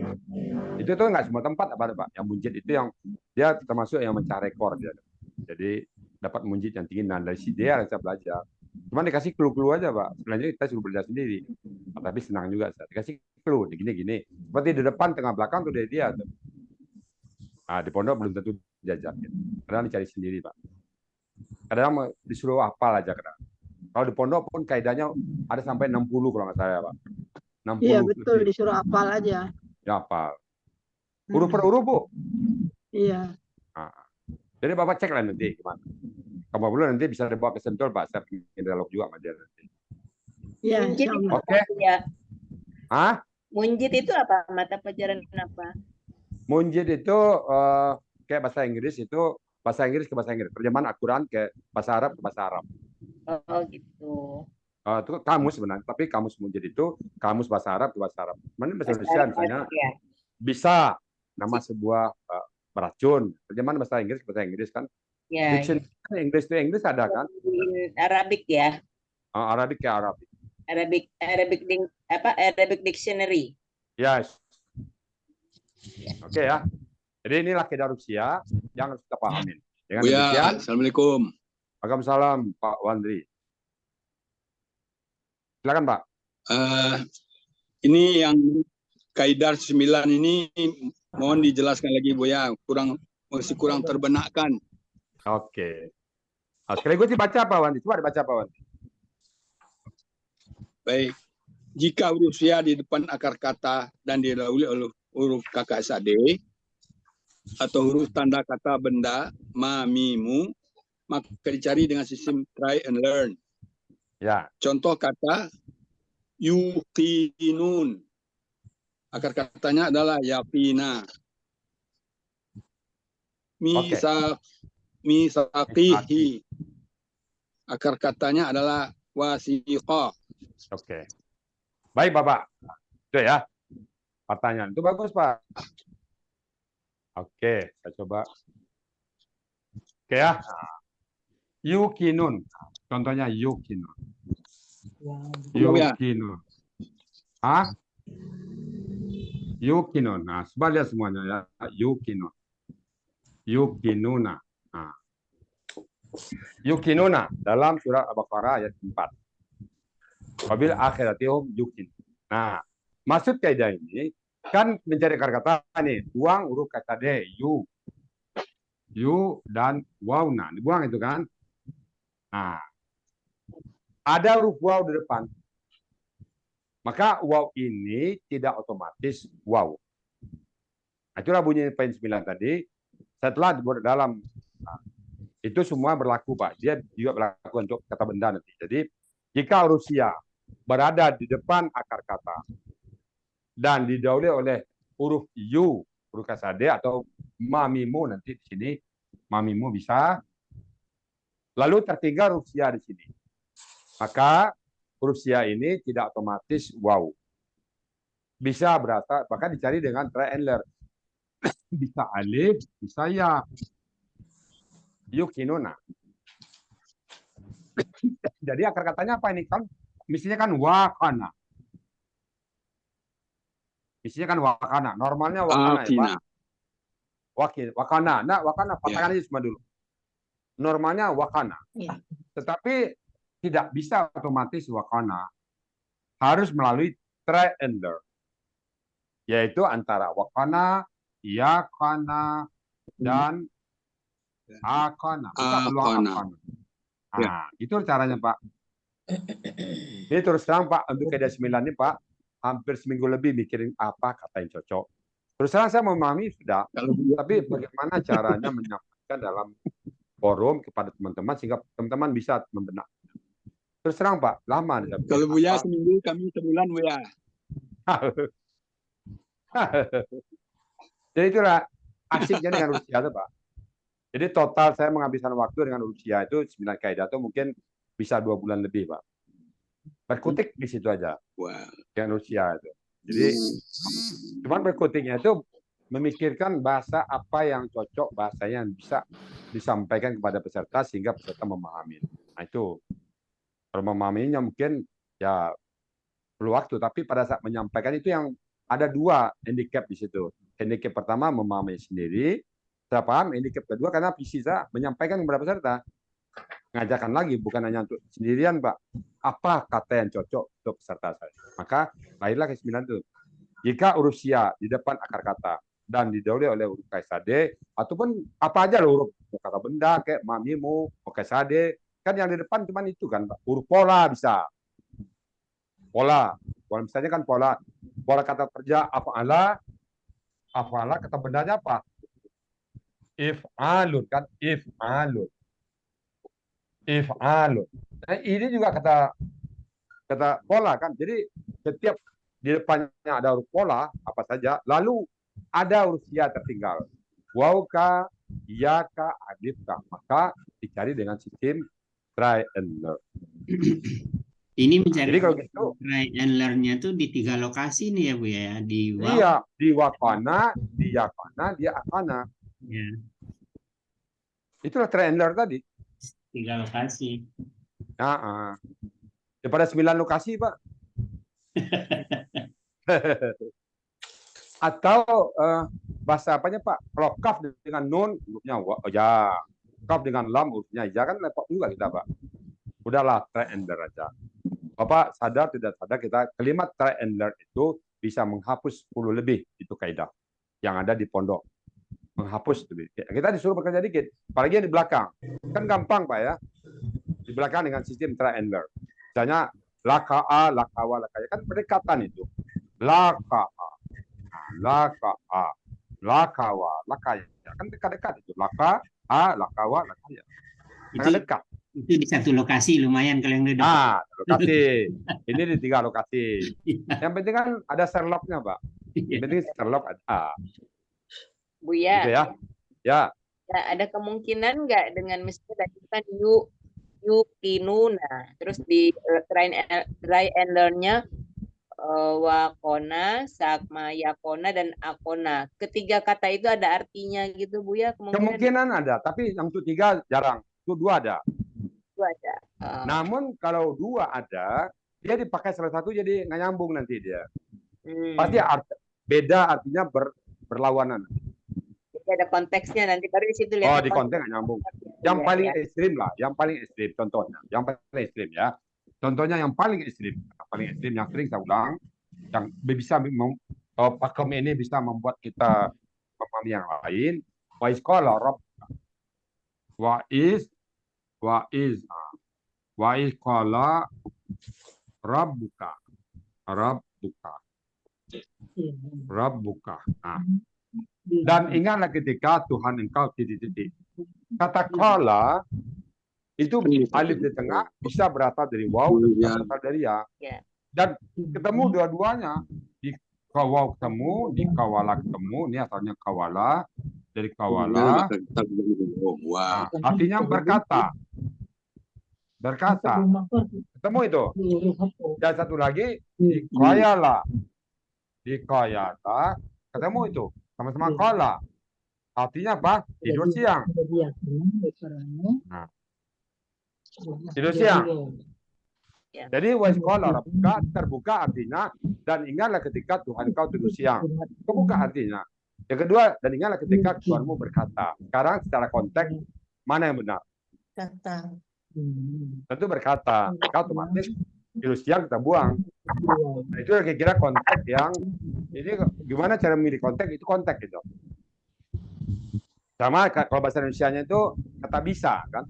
Itu tuh nggak semua tempat apa, Pak. Yang munjid itu yang dia termasuk yang mencari rekor dia. Jadi dapat munjid yang tinggi. Nah, dari si dia saya belajar. Cuma dikasih clue-clue aja, Pak. Selanjutnya kita suruh belajar sendiri. Nah, tapi senang juga. Dikasih clue, gini-gini. Seperti di depan, tengah, belakang tuh dari dia. Tuh. Nah, di pondok belum tentu diajarin. Kadang dicari sendiri, Pak. Kadang disuruh hafal aja. Kadang. Kalau di pondok pun kaidahnya ada sampai 60 kalau nggak salah, Pak. 60 Iya, betul. lebih. Disuruh hafal aja. Ya, hafal. Huruf per huruf, Bu. Iya. Nah, jadi Bapak cek lah nanti gimana. Kamu belum nanti bisa dibawa ke Sentul, Pak. Saya ingin dialog juga sama dia nanti. Iya, Munjid insya itu Allah. Oke. apa ya? Hah? Munjid itu apa? Mata pelajaran apa? Munjid itu kayak bahasa Inggris itu bahasa Inggris ke bahasa Inggris. Terjemahan Al-Quran ke bahasa Arab ke bahasa Arab. Oh gitu. Itu kamus sebenarnya, tapi kamus munjid itu kamus bahasa Arab ke bahasa Arab. Mana bahasa Indonesia misalnya Ya. bisa nama sebuah beracun. Terjemahan bahasa Inggris ke bahasa Inggris kan. Ya, Dictionary Inggris to Inggris ada kan. Arabik ya. Arabik ke Arabik. Arabic dictionary. Yes. Oke ya. Jadi inilah kaidah Rusia yang harus kita pahamin. Dengan Buya, demikian, Assalamualaikum. Waalaikumsalam Pak Wandri. Silakan Pak. Ini yang kaidah 9 ini mohon dijelaskan lagi Buya, masih kurang terbenakkan. Oke. Nah, sekaligus dibaca Pak Wandri. Coba dibaca Pak Wandri. Baik. Jika huruf sia di depan akar kata dan didahului oleh huruf KKSAD atau huruf tanda kata benda ma mi mu, maka dicari dengan sistem try and learn. Ya. Contoh kata yuqinun. Akar katanya adalah yaqina. Misaqihi. Akar katanya adalah wasiqah. Oke. Baik Bapak. Itu ya. Pertanyaan itu bagus Pak. Oke, saya coba. Oke ya. Yukinun. Contohnya yukinun. Yukinun. Hah? Yukinun. Nah, coba lihat semuanya ya. Yukinun. Yukinuna. Nah. Yukinuna dalam surat Al-Baqarah ayat 4. Wabil akhiratihum yukin. Nah, maksud kaidah ini kan mencari kata nih, buang huruf kata D, yu dan wawna, dibuang itu kan. Nah, ada huruf waw di depan. Maka waw ini tidak otomatis waw. Nah, itulah bunyi poin 9 tadi. Setelah dibuat dalam itu semua berlaku Pak. Dia juga berlaku untuk kata benda nanti. Jadi jika huruf sia berada di depan akar kata dan didahului oleh huruf yu, huruf kasade atau mamimu nanti di sini, mamimu bisa. Lalu tertinggal huruf sia di sini. Maka huruf sia ini tidak otomatis waw. Bisa berasal, bahkan dicari dengan try and learn. Bisa alif, bisa ya. Yukinuna. Jadi akar katanya apa ini kan? Mestinya kan wakana. Mestinya kan wakana. Normalnya wakana ya Pak. Wakana. Nah, wakana patahkan aja semua dulu. Normalnya wakana. Ya. Tetapi tidak bisa otomatis wakana. Harus melalui try and learn. Yaitu antara wakana, yakana, dan akana. Akana. Nah, itu caranya Pak. Ini terus terang Pak, untuk kaidah 9 ini Pak, hampir seminggu lebih mikirin apa kata yang cocok. Terus terang saya memahami sudah, tapi bagaimana caranya menyampaikan dalam forum kepada teman-teman sehingga teman-teman bisa membenak. Terus terang Pak, lama. Kalau Buya seminggu, kami sebulan Buya. Jadi itulah asiknya dengan Rusia itu, Pak. Jadi total saya menghabiskan waktu dengan Rusia itu 9 kaidah itu mungkin bisa 2 bulan lebih, Pak. Berkutik di situ aja Wah. dengan Rusia itu. Jadi cuman berkutiknya itu memikirkan bahasa apa yang cocok, bahasanya yang bisa disampaikan kepada peserta sehingga peserta memahami. Nah itu kalau memahaminya mungkin ya perlu waktu, tapi pada saat menyampaikan itu yang ada 2 handicap di situ. Handicap pertama memahami sendiri, saya paham. Handicap kedua karena bisa menyampaikan kepada peserta. Ngajarkan lagi bukan hanya untuk sendirian, Pak. Apa kata yang cocok untuk peserta saya. Maka lahirlah ke-9 itu. Jika Rusia di depan akar kata dan didahului oleh huruf KSAD ataupun apa aja loh, huruf kata benda kayak mamimu, KSAD, kan yang di depan cuma itu kan, Pak. Huruf pola bisa. Pola misalnya kan pola kata kerja af'ala kata bendanya apa? If'alun kan, if'alun. Nah, ini juga kata pola kan. Jadi setiap di depannya ada huruf pola apa saja, lalu ada huruf ya tertinggal. Wauka, iyaka, alifka. Maka dicari dengan sistem try and learn. Ini mencari Jadi kalau gitu, try and learn-nya tuh di 3 lokasi nih ya Bu ya, di waw. iya, di wakana, di yakana, di akana. Ya, Itulah try and learn tadi. 3 lokasi. Nah, daripada 9 lokasi, Pak. Atau bahasa apanya, Pak? Kalau kaf dengan nun, hurufnya ya. Kaf dengan lam, hurufnya ya. Kan repot juga kita, Pak. Udahlah, try and learn aja. Bapak sadar tidak sadar kita kalimat try and learn itu bisa menghapus 10 lebih itu kaidah yang ada di pondok. Menghapus lebih. Kita disuruh bekerja dikit. Apalagi yang di belakang. Kan gampang, Pak ya. Di belakang dengan sistem try and learn. Misalnya laka'a, lakawa, lakaya. Kan berdekatan itu. Laka'a, laka'a, lakawa, lakaya. Kan dekat-dekat itu. Laka'a, lakawa, lakaya. Sangat dekat. Itu di 1 lokasi lumayan kalau yang di depan. Nah, lokasi. Ini di 3 lokasi. Yang penting kan ada Sherlock-nya, Pak. Yang penting Sherlock ada. Buya, Gitu ya. Ya. ada kemungkinan nggak dengan misalnya tadi kan yukinu, nah terus di try and learn-nya wakona, sakma, yakona, dan akona. Ketiga kata itu ada artinya gitu Buya? Kemungkinan ada, tapi yang untuk 3 jarang. Itu 2 ada. Ada. Namun kalau 2 ada, dia dipakai salah satu jadi nggak nyambung nanti dia. Pasti beda artinya berlawanan. Jadi ada konteksnya nanti baru di situ lihat. Oh, di konteks nggak nyambung. Yang paling ekstrim lah, yang paling ekstrim contohnya. Yang paling ekstrim ya. Contohnya yang paling ekstrim. Yang paling ekstrim yang sering saya ulang, yang bisa pakem ini bisa membuat kita memahami yang lain. Wa isqala rabb. Wa qala rabbuka. Nah. Dan ingatlah ketika Tuhan engkau titik-titik. Kata qala itu alif di tengah bisa berasal dari waw dan berasal dari ya. Dan ketemu dua-duanya. Di waw ketemu, di kawala ketemu. Ini asalnya kawala. Dari kawala. Nah, artinya berkata. Ketemu itu. Dan satu lagi di qayala. Ketemu itu. Sama-sama qala. Artinya apa? Tidur siang. Nah. Tidur siang. Jadi wasqala rabbuka terbuka artinya dan ingatlah ketika Tuhan kau tidur siang. Kebuka artinya. Yang kedua, dan ingatlah ketika Tuhanmu berkata. Sekarang secara konteks mana yang benar? Kata. Tentu berkata. Kau otomatis tidur siang kita buang. Nah, itu kira-kira konteks yang ini gimana cara memilih konteks itu konteks gitu. Sama kalau bahasa Indonesianya itu kata bisa kan?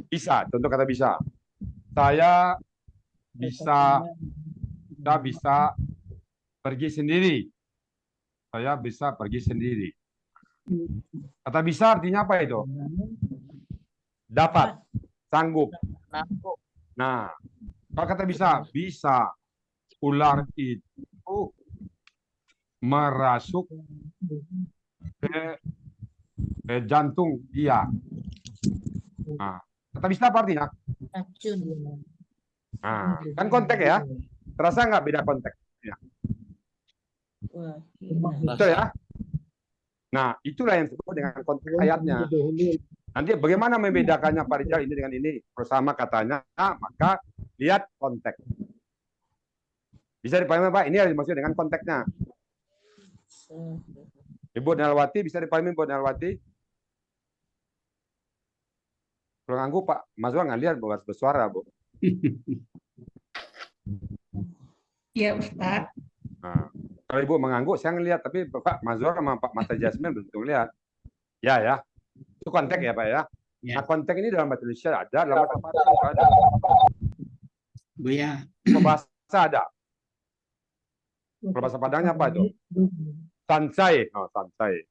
Bisa, contoh kata bisa. Saya bisa pergi sendiri. Saya bisa pergi sendiri. Kata bisa artinya apa itu? Dapat, sanggup. Nah, kalau kata bisa ular itu merasuk Jantung, iya. Nah, kata bisa apa artinya? Racun. Nah, kan konteks ya. Terasa nggak beda konteks? Ya. Wah, Betul ya? Nah, itulah yang disebut dengan konteks ayatnya. Nanti bagaimana membedakannya Pak Rizal ini dengan ini? Bersama katanya, maka lihat konteks. Bisa dipahami Pak? Ini yang dimaksud dengan konteksnya. Ibu Nalwati, bisa dipahami Ibu Nalwati? Kalau nganggu Pak Mazwar nggak lihat buat bersuara, Bu. Iya, Ustaz. Nah, kalau Ibu mengangguk, saya ngelihat, tapi Pak Mazwar sama Pak Mata Jasmine belum tentu lihat. Ya, ya. Itu konteks ya, Pak ya. Ya. Nah, konteks ini dalam bahasa Indonesia ada, dalam bahasa Padang juga ada. Buya, Kalau bahasa ada. Kalau bahasa Padangnya apa itu? Sansai. Oh, sansai.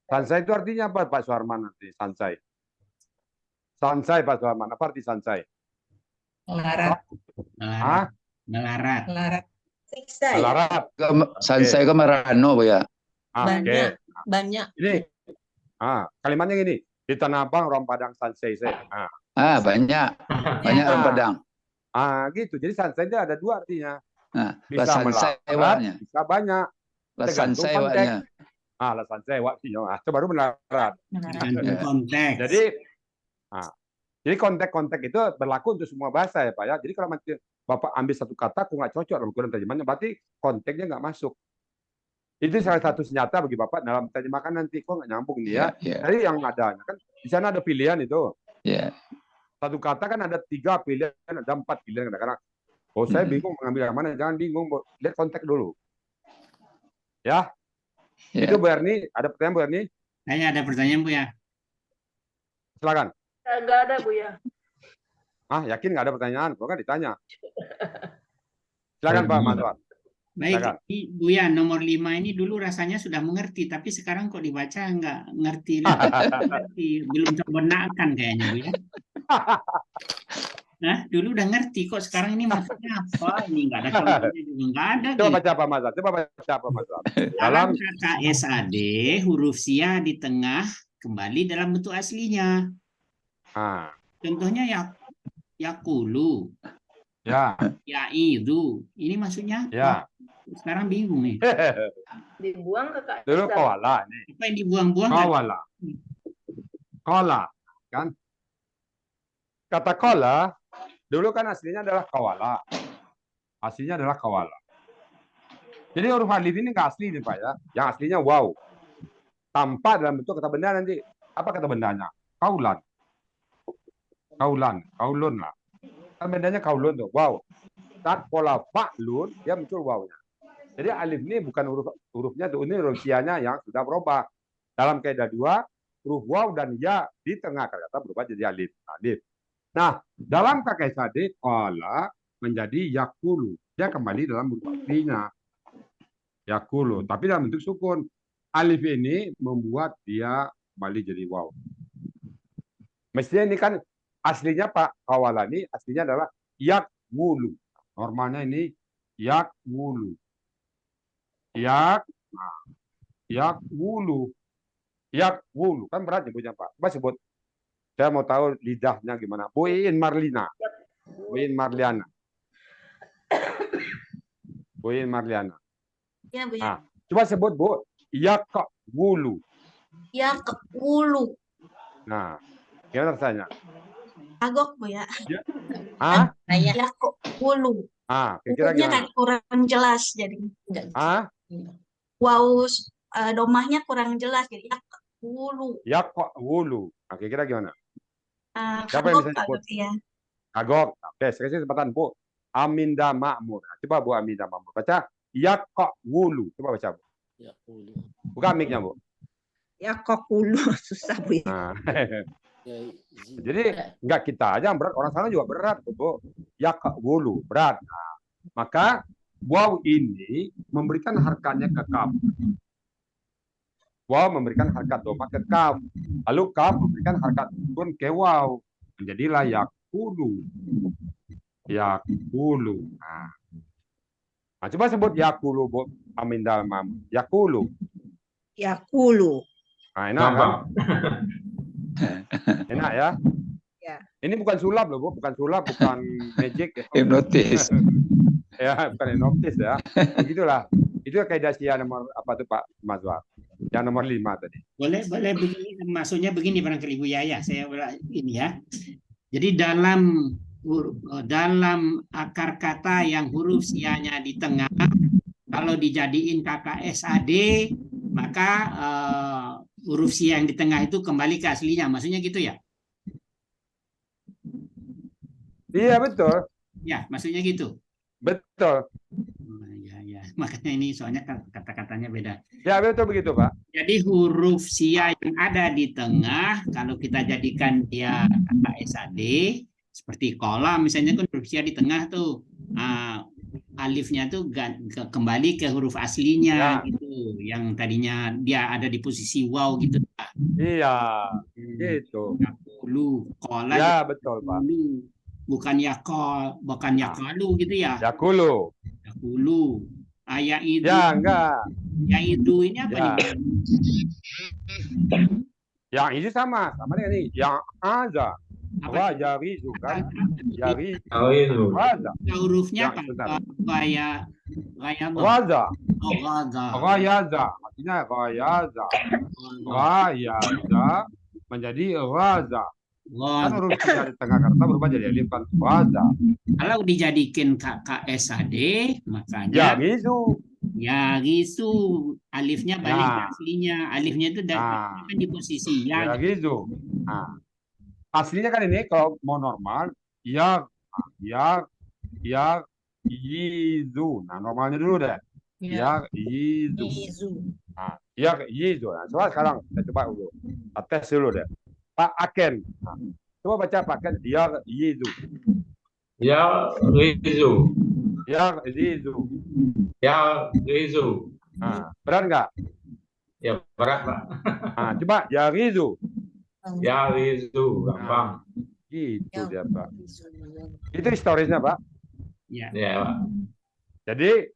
Sansai itu artinya apa, Pak Suharman nanti? Sansai. Sansai, Pak Suharman. Apa arti sansai? Melarat. Hah? melarat. Melarat. Siksa ya. Melarat. Sansai ke Marano, Bu ya. Banyak. Banyak. Ini kalimatnya gini. Di Tanah Abang, orang Padang sansai. Banyak. Banyak orang Padang. Gitu. Jadi sansai itu ada dua artinya. Lah Bisa sansai melarat, waknya. bisa banyak. Lah Tergantung sansai konteks. waknya. Lah sansai waknya. Itu baru melarat. Tergantung konteks. Jadi konteks-konteks itu berlaku untuk semua bahasa ya Pak ya. Jadi kalau nanti Bapak ambil satu kata, aku nggak cocok dalam ukuran terjemahannya, berarti konteksnya nggak masuk. Itu salah satu senjata bagi Bapak dalam terjemahkan nanti. Kok nggak nyambung nih ya? Jadi yang adanya kan di sana ada pilihan itu. Satu kata kan ada 3 pilihan, ada 4 pilihan kadang-kadang. Oh saya bingung mengambil yang mana? Jangan bingung, lihat konteks dulu. Ya. Itu Bu Erni, ada pertanyaan Bu Erni? Saya ada pertanyaan Bu ya. Silakan. Enggak ada Bu ya. Yakin nggak ada pertanyaan? Kok nggak ditanya? Silakan Pak Mazwar. Baik, ini Bu ya, nomor 5 ini dulu rasanya sudah mengerti, tapi sekarang kok dibaca nggak ngerti. Belum terbenarkan kayaknya Bu ya. Nah, dulu udah ngerti kok, sekarang ini maksudnya apa? Ini nggak ada contohnya juga, nggak ada. Coba baca apa Mazwar? Coba baca apa Mazwar? Dalam KKSAD, huruf sia di tengah kembali dalam bentuk aslinya. Contohnya yakulu. Yaidu. Ini maksudnya apa? Sekarang bingung nih. Dibuang ke KKS. Dulu kawala nih. Apa yang dibuang-buang? Kawala. Kawala, kan? Kata kala dulu kan aslinya adalah kawala. Aslinya adalah kawala. Jadi huruf alif ini nggak asli nih Pak ya. Yang aslinya wow. Tanpa dalam bentuk kata benda nanti. Apa kata bendanya? Kaulan. Kaulun lah. Kan bendanya kaulun tuh. Wow. Saat pola fa'lun, dia muncul wawnya. Jadi alif ini bukan hurufnya tuh, ini huruf sianya yang sudah berubah. Dalam kaidah 2, huruf waw dan ya di tengah kata berubah jadi alif. Nah, dalam KKSAD qala menjadi yakulu. Dia kembali dalam huruf aslinya. Yakulu, tapi dalam bentuk sukun. Alif ini membuat dia kembali jadi waw. Mestinya ini kan aslinya Pak Kawalani, aslinya adalah yakwulu. Normalnya ini yakwulu. Yakwulu. Yakwulu. Kan berat nyebutnya Pak. Coba sebut. Saya mau tahu lidahnya gimana. Buin Marlina. Buin Marliana. Buin Marliana. Ya, Bu ya. Coba sebut Bu. Yakwulu. Yakwulu. Nah, gimana rasanya? Agok Bu ya. Yakwulu. Kira-kira gimana? Kurang jelas jadi. Wow, domahnya kurang jelas jadi yakwulu. Yakwulu. Kira-kira gimana? Siapa yang Agok bisa sebut? ya. Agok. Oke, saya kasih kesempatan Bu. Aminda Makmur. Coba Bu Aminda Makmur. Baca yakwulu. Coba baca Bu. Yakulu. Buka mic-nya Bu. Yakwulu. Susah Bu ya. Jadi enggak kita aja yang berat, orang sana juga berat Bu. Yakwulu, berat. Maka waw ini memberikan harkatnya ke kaf. Waw memberikan harkat doma ke kaf. Lalu kaf memberikan harkat sukun ke waw. Menjadilah yakulu. Yakulu. Coba sebut yakulu Bu Aminda Mam. Yakulu. Yakulu. Nah, enak kan? Gampang. Enak ya? Ya. Ini bukan sulap loh, Bu. Bukan sulap, bukan magic. Ya. Hipnotis. Ya, bukan hipnotis ya. Begitulah. Itu kaidah Syia nomor apa tuh Pak Mazwar? Yang nomor 5 tadi. Boleh begini, maksudnya begini barangkali Bu Yaya, saya ini ya. Jadi dalam akar kata yang huruf Sia-nya di tengah, kalau dijadiin KKSAD, maka huruf Sia yang di tengah itu kembali ke aslinya. Maksudnya gitu ya? Iya, betul. Ya, maksudnya gitu. Betul. Ya. Makanya ini soalnya kata-katanya beda. Ya, betul begitu, Pak. Jadi huruf Sia yang ada di tengah, kalau kita jadikan dia KKSAD, seperti kolam misalnya kan huruf Sia di tengah tuh, alifnya tuh kembali ke huruf aslinya gitu, yang tadinya dia ada di posisi waw gitu. Iya, gitu. Yakulu, kola. Ya, betul, Pak. Bukan yakol, bukan yakalu gitu ya. Yakulu. Yakulu. Ayat itu. Ya, enggak. Yang itu ini apa Ya. nih? Yang ini sama dengan ini. Yang aza. Wah, jarizu kan? Jarizu. Waza. Hurufnya Ya, apa? Gaya Waza. Oh, gaza. Ghayaza. Artinya ghayaza. Ghayaza menjadi waza. Kan huruf Sia di tengah kata berubah jadi alif kan. Waza. Kalau dijadikan KKSAD, makanya Jarizu. Yarisu, alifnya balik ke Ya. aslinya. Alifnya itu kan di posisi ya. Jarizu. Nah. Aslinya kan ini kalau mau normal, ya, yizu. Nah, normalnya dulu deh. Ya, yizu. Nah, ya, yizu. Nah, sekarang kita coba dulu. Kita tes dulu deh. Pak Aken. Nah, coba baca Pak Aken. Ya, yizu. Ya Rizu. Ya, yizu. Ya Rizu. Nah, berat nggak? Ya berat, Pak. Nah, coba ya rizu. Ya Rizu, gampang. Gitu dia, Pak. Itu historisnya, Pak. Ya. Ya, Pak. Jadi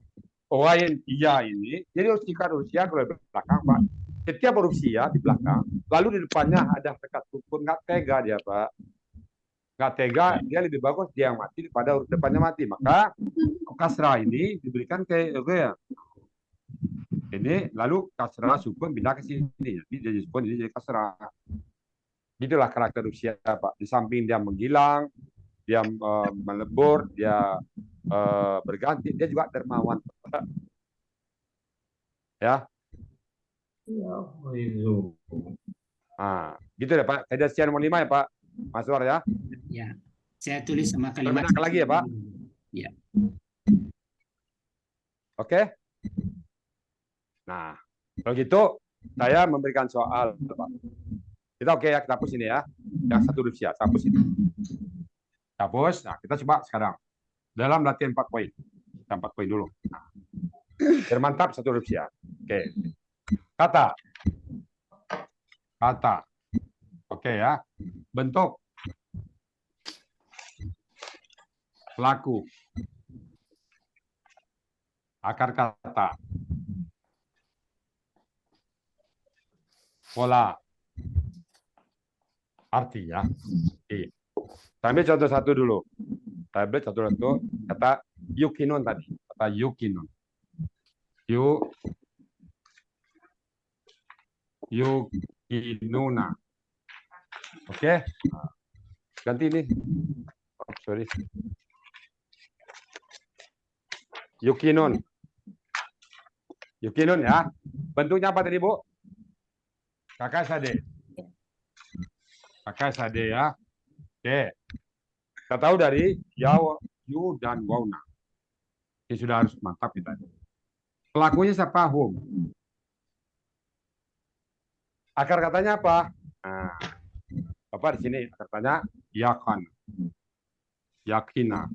orang iya ini, jadi harus ikat Rusia kalau di belakang, Pak. Setiap huruf Sia di belakang, lalu di depannya ada tekat sukun, nggak tega dia, Pak. Nggak tega, dia lebih bagus dia yang mati daripada huruf depannya mati. Maka kasrah ini diberikan ke ya. Ini lalu kasrah sukun pindah ke sini. Jadi jadi sukun, jadi kasrah. Itulah karakter Rusia, Pak. Di samping dia menghilang, dia melebur, dia berganti, dia juga dermawan. Ya. Ya Rizu. Nah, gitu deh, Pak. Kaidah Sia nomor 5 ya, Pak. Mas War ya. Ya. Saya tulis sama kalimat. Banyak lagi ya, Pak. Ya. Oke. Nah, kalau gitu saya memberikan soal, Pak. Kita oke ya, kita hapus ini ya. Yang satu huruf Sia, hapus ini. Hapus. Nah, kita coba sekarang. Dalam latihan 4 poin. Kita 4 poin dulu. Nah, biar mantap satu huruf Sia. Oke. Kata. Kata. Oke ya. Bentuk. Pelaku. Akar kata. Pola. Arti ya. Oke. Saya ambil contoh satu dulu. Saya ambil satu-satu. Kata yukinun tadi. Kata yukinun. Yukinuna. Oke. Ganti ini. Oh, sorry. Yukinun. Yukinun ya. Bentuknya apa tadi, Bu? KKSAD. KKSAD ya. Oke. Kita tahu dari ya, yu, dan wauna. Ini sudah harus mantap kita. Pelakunya siapa? Hum. Akar katanya apa? Nah, Bapak di sini akar katanya yakan. Yakina.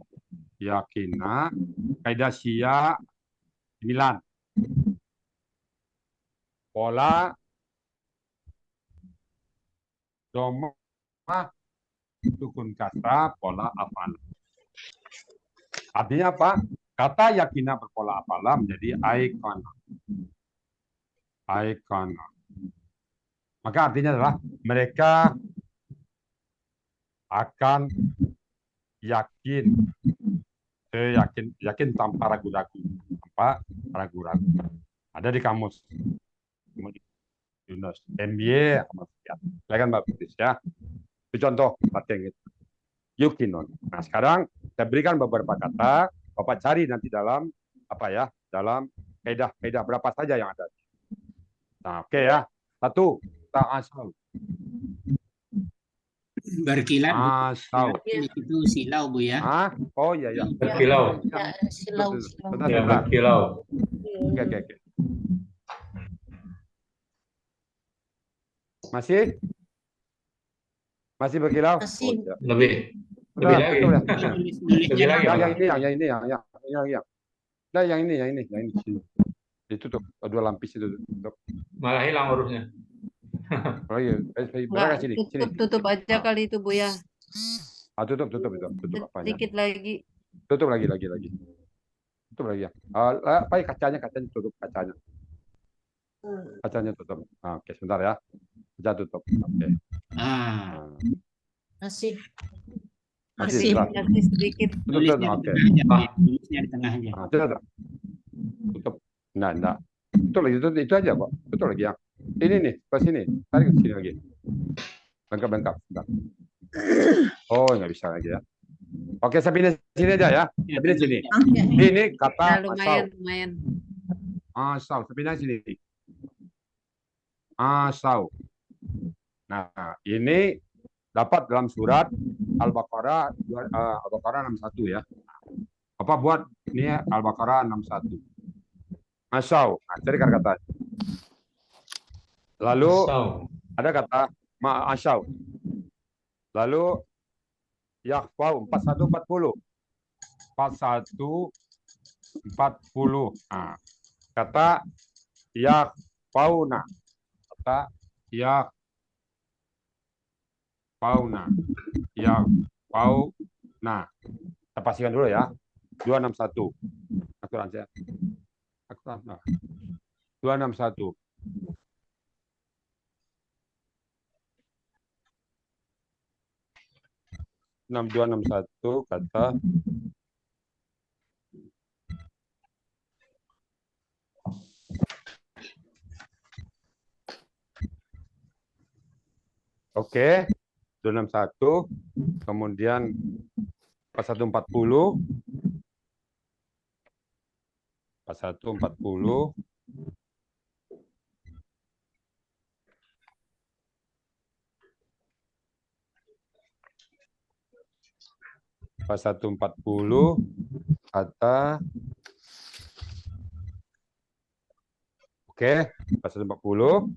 Yakina. Kaidah Sia 9. Pola domah sukun kata pola afal. Artinya apa? Kata yakina berpola afala menjadi aikana. Aikana. Maka artinya adalah mereka akan yakin, yakin tanpa ragu-ragu, Ada di kamus Yunus, MY, silakan Mbak Putris ya. Itu contoh latihan gitu. Yukinun. Nah sekarang saya berikan beberapa kata, Bapak cari nanti dalam dalam kaidah berapa saja yang ada. Nah oke ya. 1, ta'asau. Berkilat Bu. Asau. Itu silau Bu ya. Oh iya ya. Berkilau. Silau. Ya, berkilau. Oke. Masih berkilau? Masih. Oh, iya. Lebih lagi. Lebih lagi. Yang ini. Ditutup, 2 lapis itu tutup. Malah hilang hurufnya. Oh iya, sini. Tutup aja kali itu Bu ya. Tutup apanya? Sedikit lagi. Tutup lagi. Tutup lagi ya. Kacanya tutup kacanya. Kacanya tutup. Oke, sebentar ya. Kaca tutup. Oke. Masih. Masih sedikit. Tulisnya Oke. Tulisnya di tengah aja. Tutup. Nah. Tutup lagi, itu aja kok. Tutup lagi ya. Ini nih, ke sini. Tarik ke sini lagi. Bengkap. Bentar. Oh, nggak bisa lagi ya. Oke, saya pindah sini aja ya. Saya pindah sini. Ini kata Lumayan. asau. Saya pindah sini. Asau. Nah, ini dapat dalam surat Al-Baqarah 61 ya. Apa buat ini Al-Baqarah 61. Asau. Nah, cari kata. Lalu ada kata ma'asau. Lalu yakhfau 4140. 4140. Nah, kata yakhfauna. Kata yakhfauna. Yakhfauna. Kita pastikan dulu ya. 261. Akuran saya. 261. Enam 261 kata oke 261 kemudian 4140 4140 kata oke 4140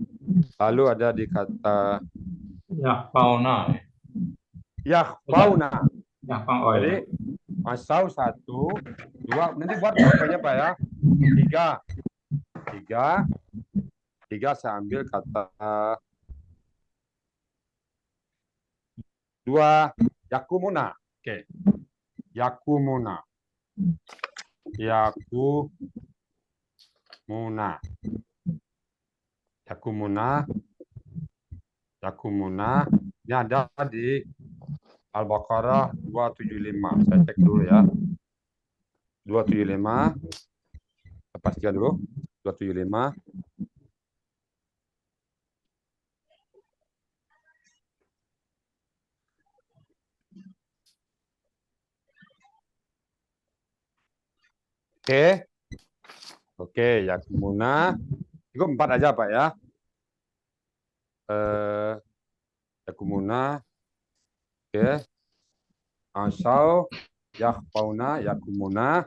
lalu ada di kata Yakhfauna. Jadi masau 1 2 nanti buat berapanya Pak ya 3 saya ambil kata 2 yakumuna. Oke. Yakumuna. Ini ada di Al-Baqarah 275. Saya cek dulu ya. 275. Kita pastikan dulu. 275. Oke, yakumuna. Cukup 4 aja Pak ya. Yakumuna. Oke. Asau, yakhfauna, yakumuna.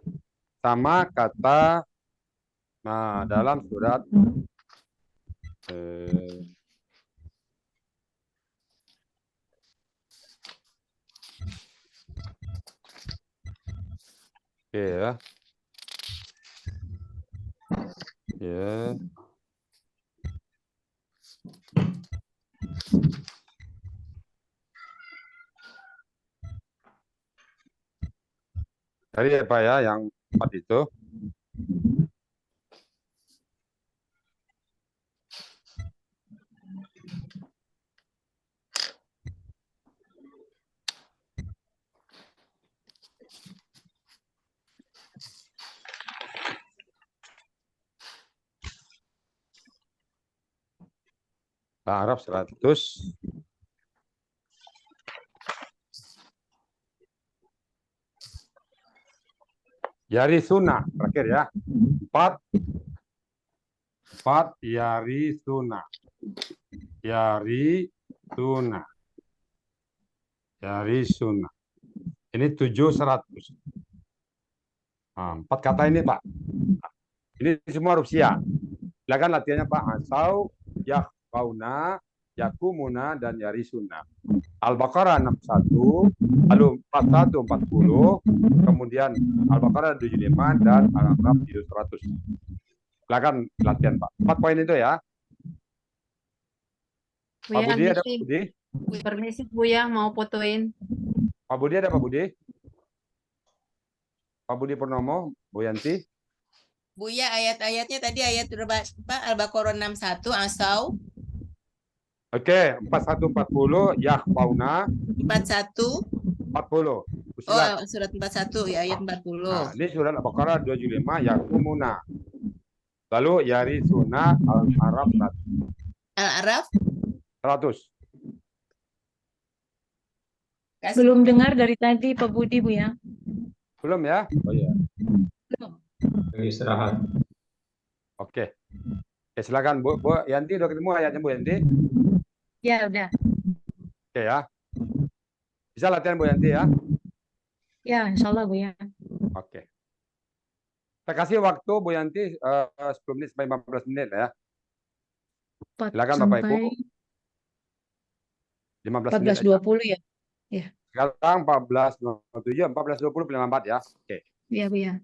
Sama kata dalam surat oke ya. Ya. Tadi ya Pak ya yang 4 itu. Bahasa Arab 100. Yarisuna terakhir ya. 4 yarisuna. Yarisuna. Ini 700. Nah, 4 kata ini, Pak. Ini semua huruf sia. Silakan latihannya, Pak. Asau, yakhfauna, yakumuna, dan yarisuna. Al-Baqarah 61, lalu 41, 40, kemudian Al-Baqarah 75, dan Al-Araf 100. Silakan latihan, Pak. 4 poin itu ya. Pak Buya, Budi ada, Pak misi. Budi? Permisi Buya, mau fotoin. Pak Budi ada, Pak Budi? Pak Budi Purnomo, Bu Yanti? Buya, ayat-ayatnya tadi ayat berapa? Al-Baqarah 61, Asau. Oke, 41, 40, yakhfauna. 41. 40. Oh, surat 41 ya, ayat 40. Nah, ini surat Al-Baqarah 275, yakumuna. Lalu yarisuna, Al-Araf 100. Al-Araf 100. Belum dengar dari tadi Pak Budi, Bu ya. Belum ya? Oh iya. Lagi istirahat. Oke. Oke, silakan Bu Yanti, udah ketemu ayatnya Bu Yanti? Ya, udah. Oke ya. Bisa latihan Bu Yanti ya? Ya, insya Allah Bu ya. Oke. Saya kasih waktu Bu Yanti 10 menit sampai 15 menit ya. Silakan Bapak Ibu. 15 menit. 14.20 ya. Ya. Sekarang 14.07, 14.20 paling lambat ya. Oke. Iya Bu ya.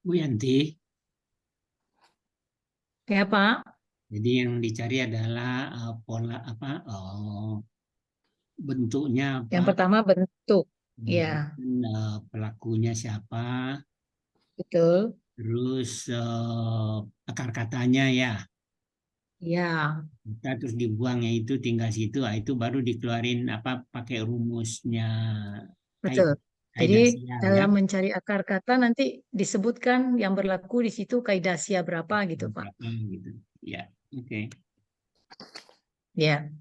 Bu Yanti. Ya Pak. Jadi yang dicari adalah pola apa? Bentuknya apa? Yang pertama bentuk. Ya. Pelakunya siapa? Betul. Terus akar katanya ya. Ya. Kita terus dibuangnya itu tinggal situ, itu baru dikeluarin apa pakai rumusnya. Betul. Jadi Kaidah dalam ya. mencari akar kata nanti disebutkan yang berlaku di situ kaidah sia berapa gitu Pak. Gitu. Ya, oke. Ya.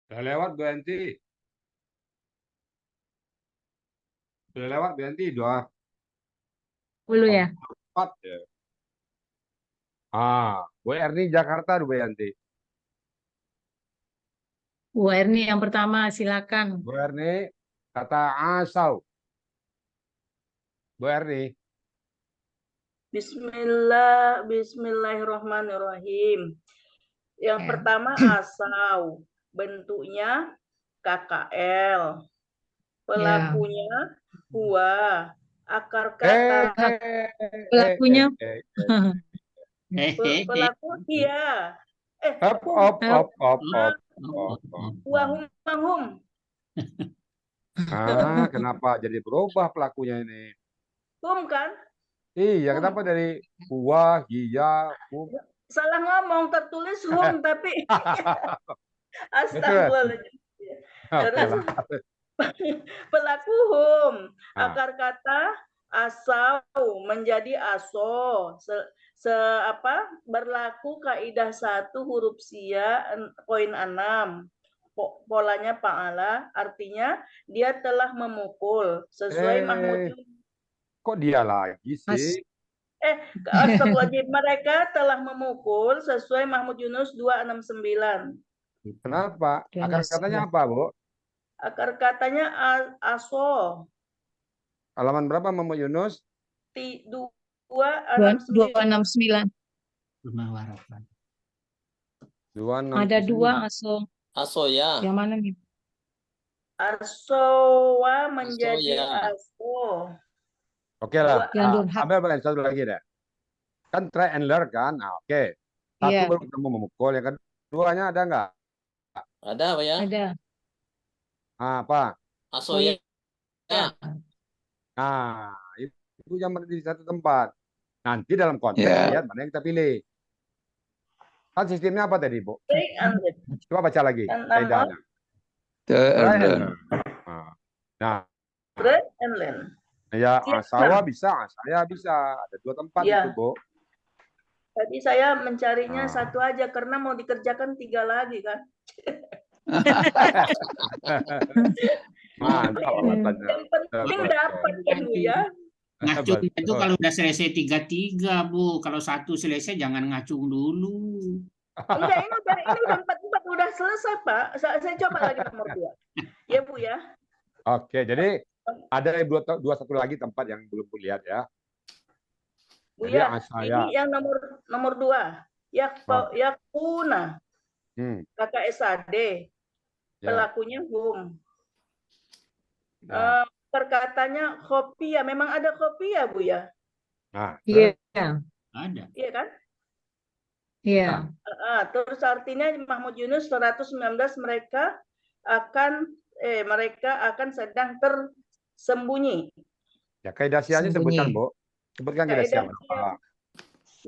Sudah lewat Bu Yanti. Sudah lewat Bu Yanti. 10 ya. 4 ya. Bu Erni Jakarta Bu Yanti. Bu Erni yang pertama, silakan. Bu Erni kata asau. Bu Erni. Bismillahirrahmanirrahim. Yang pertama asau, bentuknya KKL, pelakunya huwa, akar kata Pelakunya pelaku iya. Up. Wahum. Kenapa jadi berubah pelakunya ini? Hum kan? Iya, kenapa dari buah, hia, hum? Salah ngomong, tertulis hum tapi astagfirullahaladzim. Terus pelaku hum, akar kata asau menjadi aso. Berlaku kaidah 1 huruf sia poin 6. Polanya fa'ala, artinya dia telah memukul sesuai Mahmud. Kok dia lagi sih? Astagfirullahaladzim, mereka telah memukul sesuai Mahmud Yunus 269. Kenapa? Akar katanya apa, Bu? Akar katanya aso. Halaman berapa Mahmud Yunus? 269. Ada 2 aso. Aso ya. Yang mana nih? Asowa menjadi aso. Oke lah. Ambil satu lagi deh. Kan try and learn kan? Oke. Satu baru ketemu memukul. Yang keduanya ada nggak? Ada Pak ya? Ada. Apa? Aso ya. Itu yang di satu tempat. Nanti dalam konteks ayat mana yang kita pilih. Kan sistemnya apa tadi, Bu? Coba baca lagi. Kaidahnya. Nah. Try and learn. Ya, asawa bisa, saya bisa. Ada 2 tempat itu, Bu. Tadi saya mencarinya 1 aja karena mau dikerjakan 3 lagi kan. Mantap alasannya. Yang penting dapat kan Bu ya. Ngacung itu kalau udah selesai 3-3, Bu. Kalau 1 selesai jangan ngacung dulu. Enggak, ini udah 4 udah selesai, Pak. Saya coba lagi nomor 2. Ya, Bu ya. Oke, jadi ada 2 1 lagi tempat yang belum lihat ya. Bu ya, ini yang nomor 2. Yakuna. KKSAD. Pelakunya hum. Perkatanya kopiah. Memang ada kopiah, Bu ya? Iya. Ada. Iya kan? Iya. Terus artinya Mahmud Yunus 119 mereka akan sedang tersembunyi. Ya, kaidah sianya sebutkan, Bu. Sebutkan kaidah sia berapa.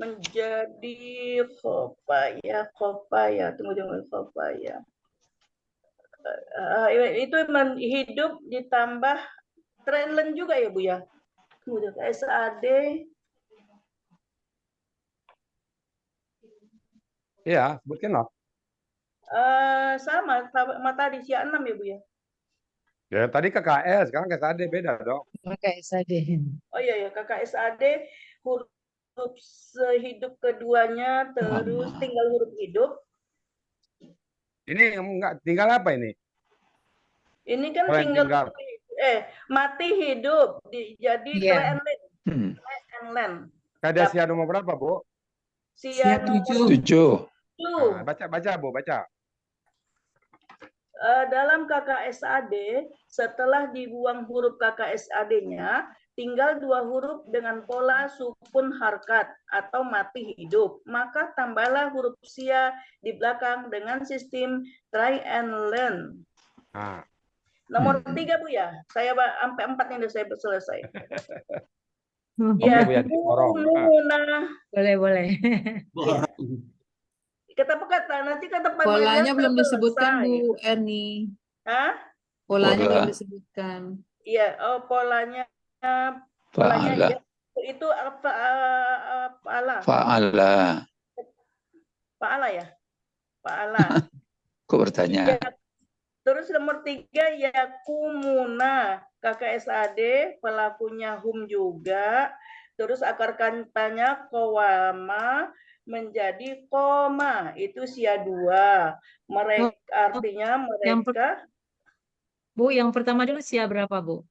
Menjadi khofaya. Tunggu khofaya. Itu hidup ditambah trailen juga ya, Bu ya. Kemudian SAD. Iya, sebutkan loh. Sama tadi sia 6 ya, Bu ya. Ya, tadi KKS, sekarang KKSAD beda dong. KKSAD. Oh iya, KKSAD huruf hidup keduanya, terus tinggal huruf hidup. Ini enggak tinggal apa ini? Ini kan tinggal mati hidup jadi try and learn. Kaidah sia nomor berapa, Bu? Sia 7. Baca, Bu, baca. Dalam KKSAD, setelah dibuang huruf KKSAD-nya, tinggal 2 huruf dengan pola sukun harkat atau mati hidup. Maka tambahlah huruf sia di belakang dengan sistem try and learn. Nomor 3, Bu ya. Saya sampai 4 ini saya selesai. Ya, boleh. Nanti kata Pak Polanya belum disebutkan, Bu Erni. Polanya belum disebutkan. Iya, polanya Fa'ala. Ya, itu Fa'ala ya. Fa'ala. Kok bertanya? Terus nomor 3 yakumuna, KKSAD pelakunya hum juga. Terus akar katanya kowama menjadi koma, itu sia 2. Mereka artinya mereka Bu, yang pertama dulu sia berapa, Bu?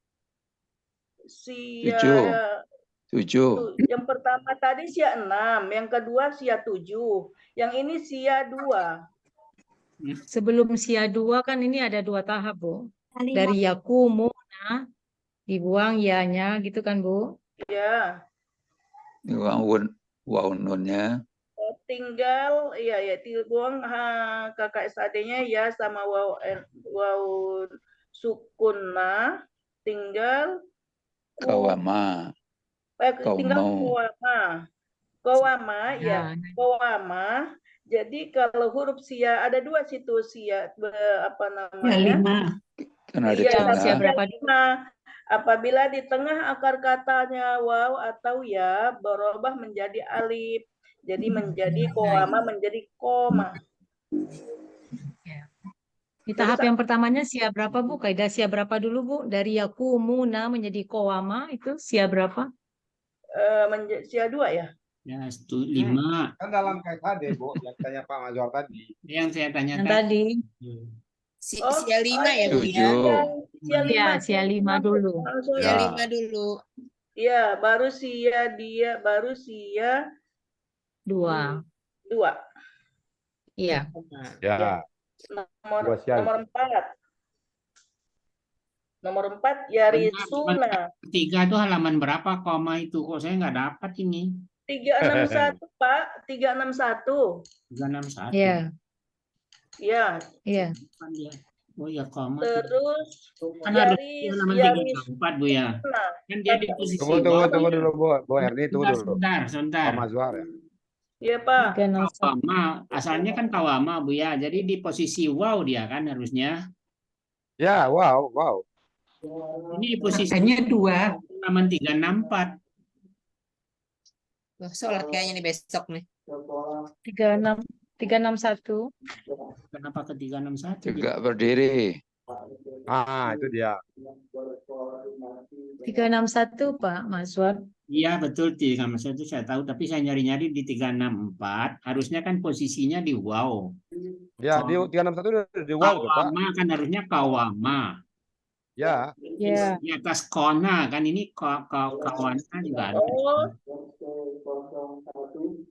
sia 7. yang pertama tadi sia 6, yang kedua sia 7, yang ini sia 2. Sebelum sia 2 kan ini ada 2 tahap, Bu. Dari yakumuna dibuang ya-nya gitu kan, Bu? Ya. Dibuang waw nunnya. Tinggal dibuang KKSAD-nya ya sama waw sukunna, tinggal Kawama. tinggal kowama ya, kowama. Jadi kalau huruf sia ada 2 situ, sia apa namanya? Kan ada Iya, tengah. sia berapa? 5. Apabila di tengah akar katanya waw atau ya berubah menjadi alif. Jadi menjadi kowama menjadi koma. Di tahap yang pertamanya sia berapa, Bu? Kaidah sia berapa dulu, Bu? Dari yakumuna menjadi kowama itu sia berapa? Sia 2 ya? Ya, 5. Kan dalam KKSAD, Bu, yang tanya Pak Mazhar tadi. Yang saya tanya Yang tadi. Sia 5 ya, Bu ya? Iya, sia 5 dulu. Sia 5 dulu. Iya, baru sia 2. Iya. Ya. Nomor 4. Nomor 4 yarisuna. 3 itu halaman berapa koma itu? Kok saya nggak dapat ini? 361, Pak. 361. 361. Iya. Iya. Iya. Oh ya koma. Terus kan harus halaman 364, Bu ya. Kan dia di posisi Tunggu dulu, Bu Erni, tunggu dulu. Sebentar. Pak Mazhar ya. Iya, Pak. Kawama, asalnya kan kawama, Bu ya. Jadi di posisi waw dia kan harusnya. Ya, wow. Ini posisinya 2. Halaman 364. Sholat kayaknya nih besok nih. 361. Kenapa ke 361? Juga berdiri. Itu dia. 361, Pak Mazhar. Iya, betul. 361 saya tahu, tapi saya nyari-nyari di 364. Harusnya kan posisinya di waw. Ya, di 361 di waw, Pak. Kawama kan harusnya kawama. Ya. Ya. Di atas kona kan ini kawana juga ada.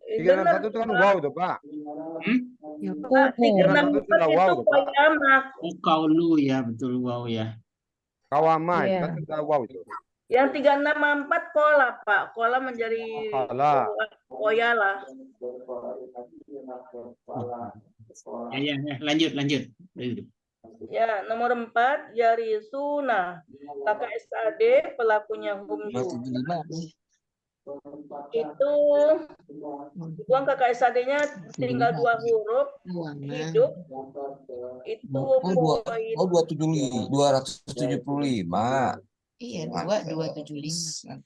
361 itu kan waw tuh, Pak. 364 itu kawama. Kaulu ya, betul waw ya. Kawama itu kan sudah waw itu. Yang 364 kola, Pak. Kola menjadi koyala. Ya, lanjut. Ya, nomor 4 yarisuna. KKSAD pelakunya hum juga. Itu uang KKSAD-nya tinggal 2 huruf hidup. Itu poin 275. Iya, 275.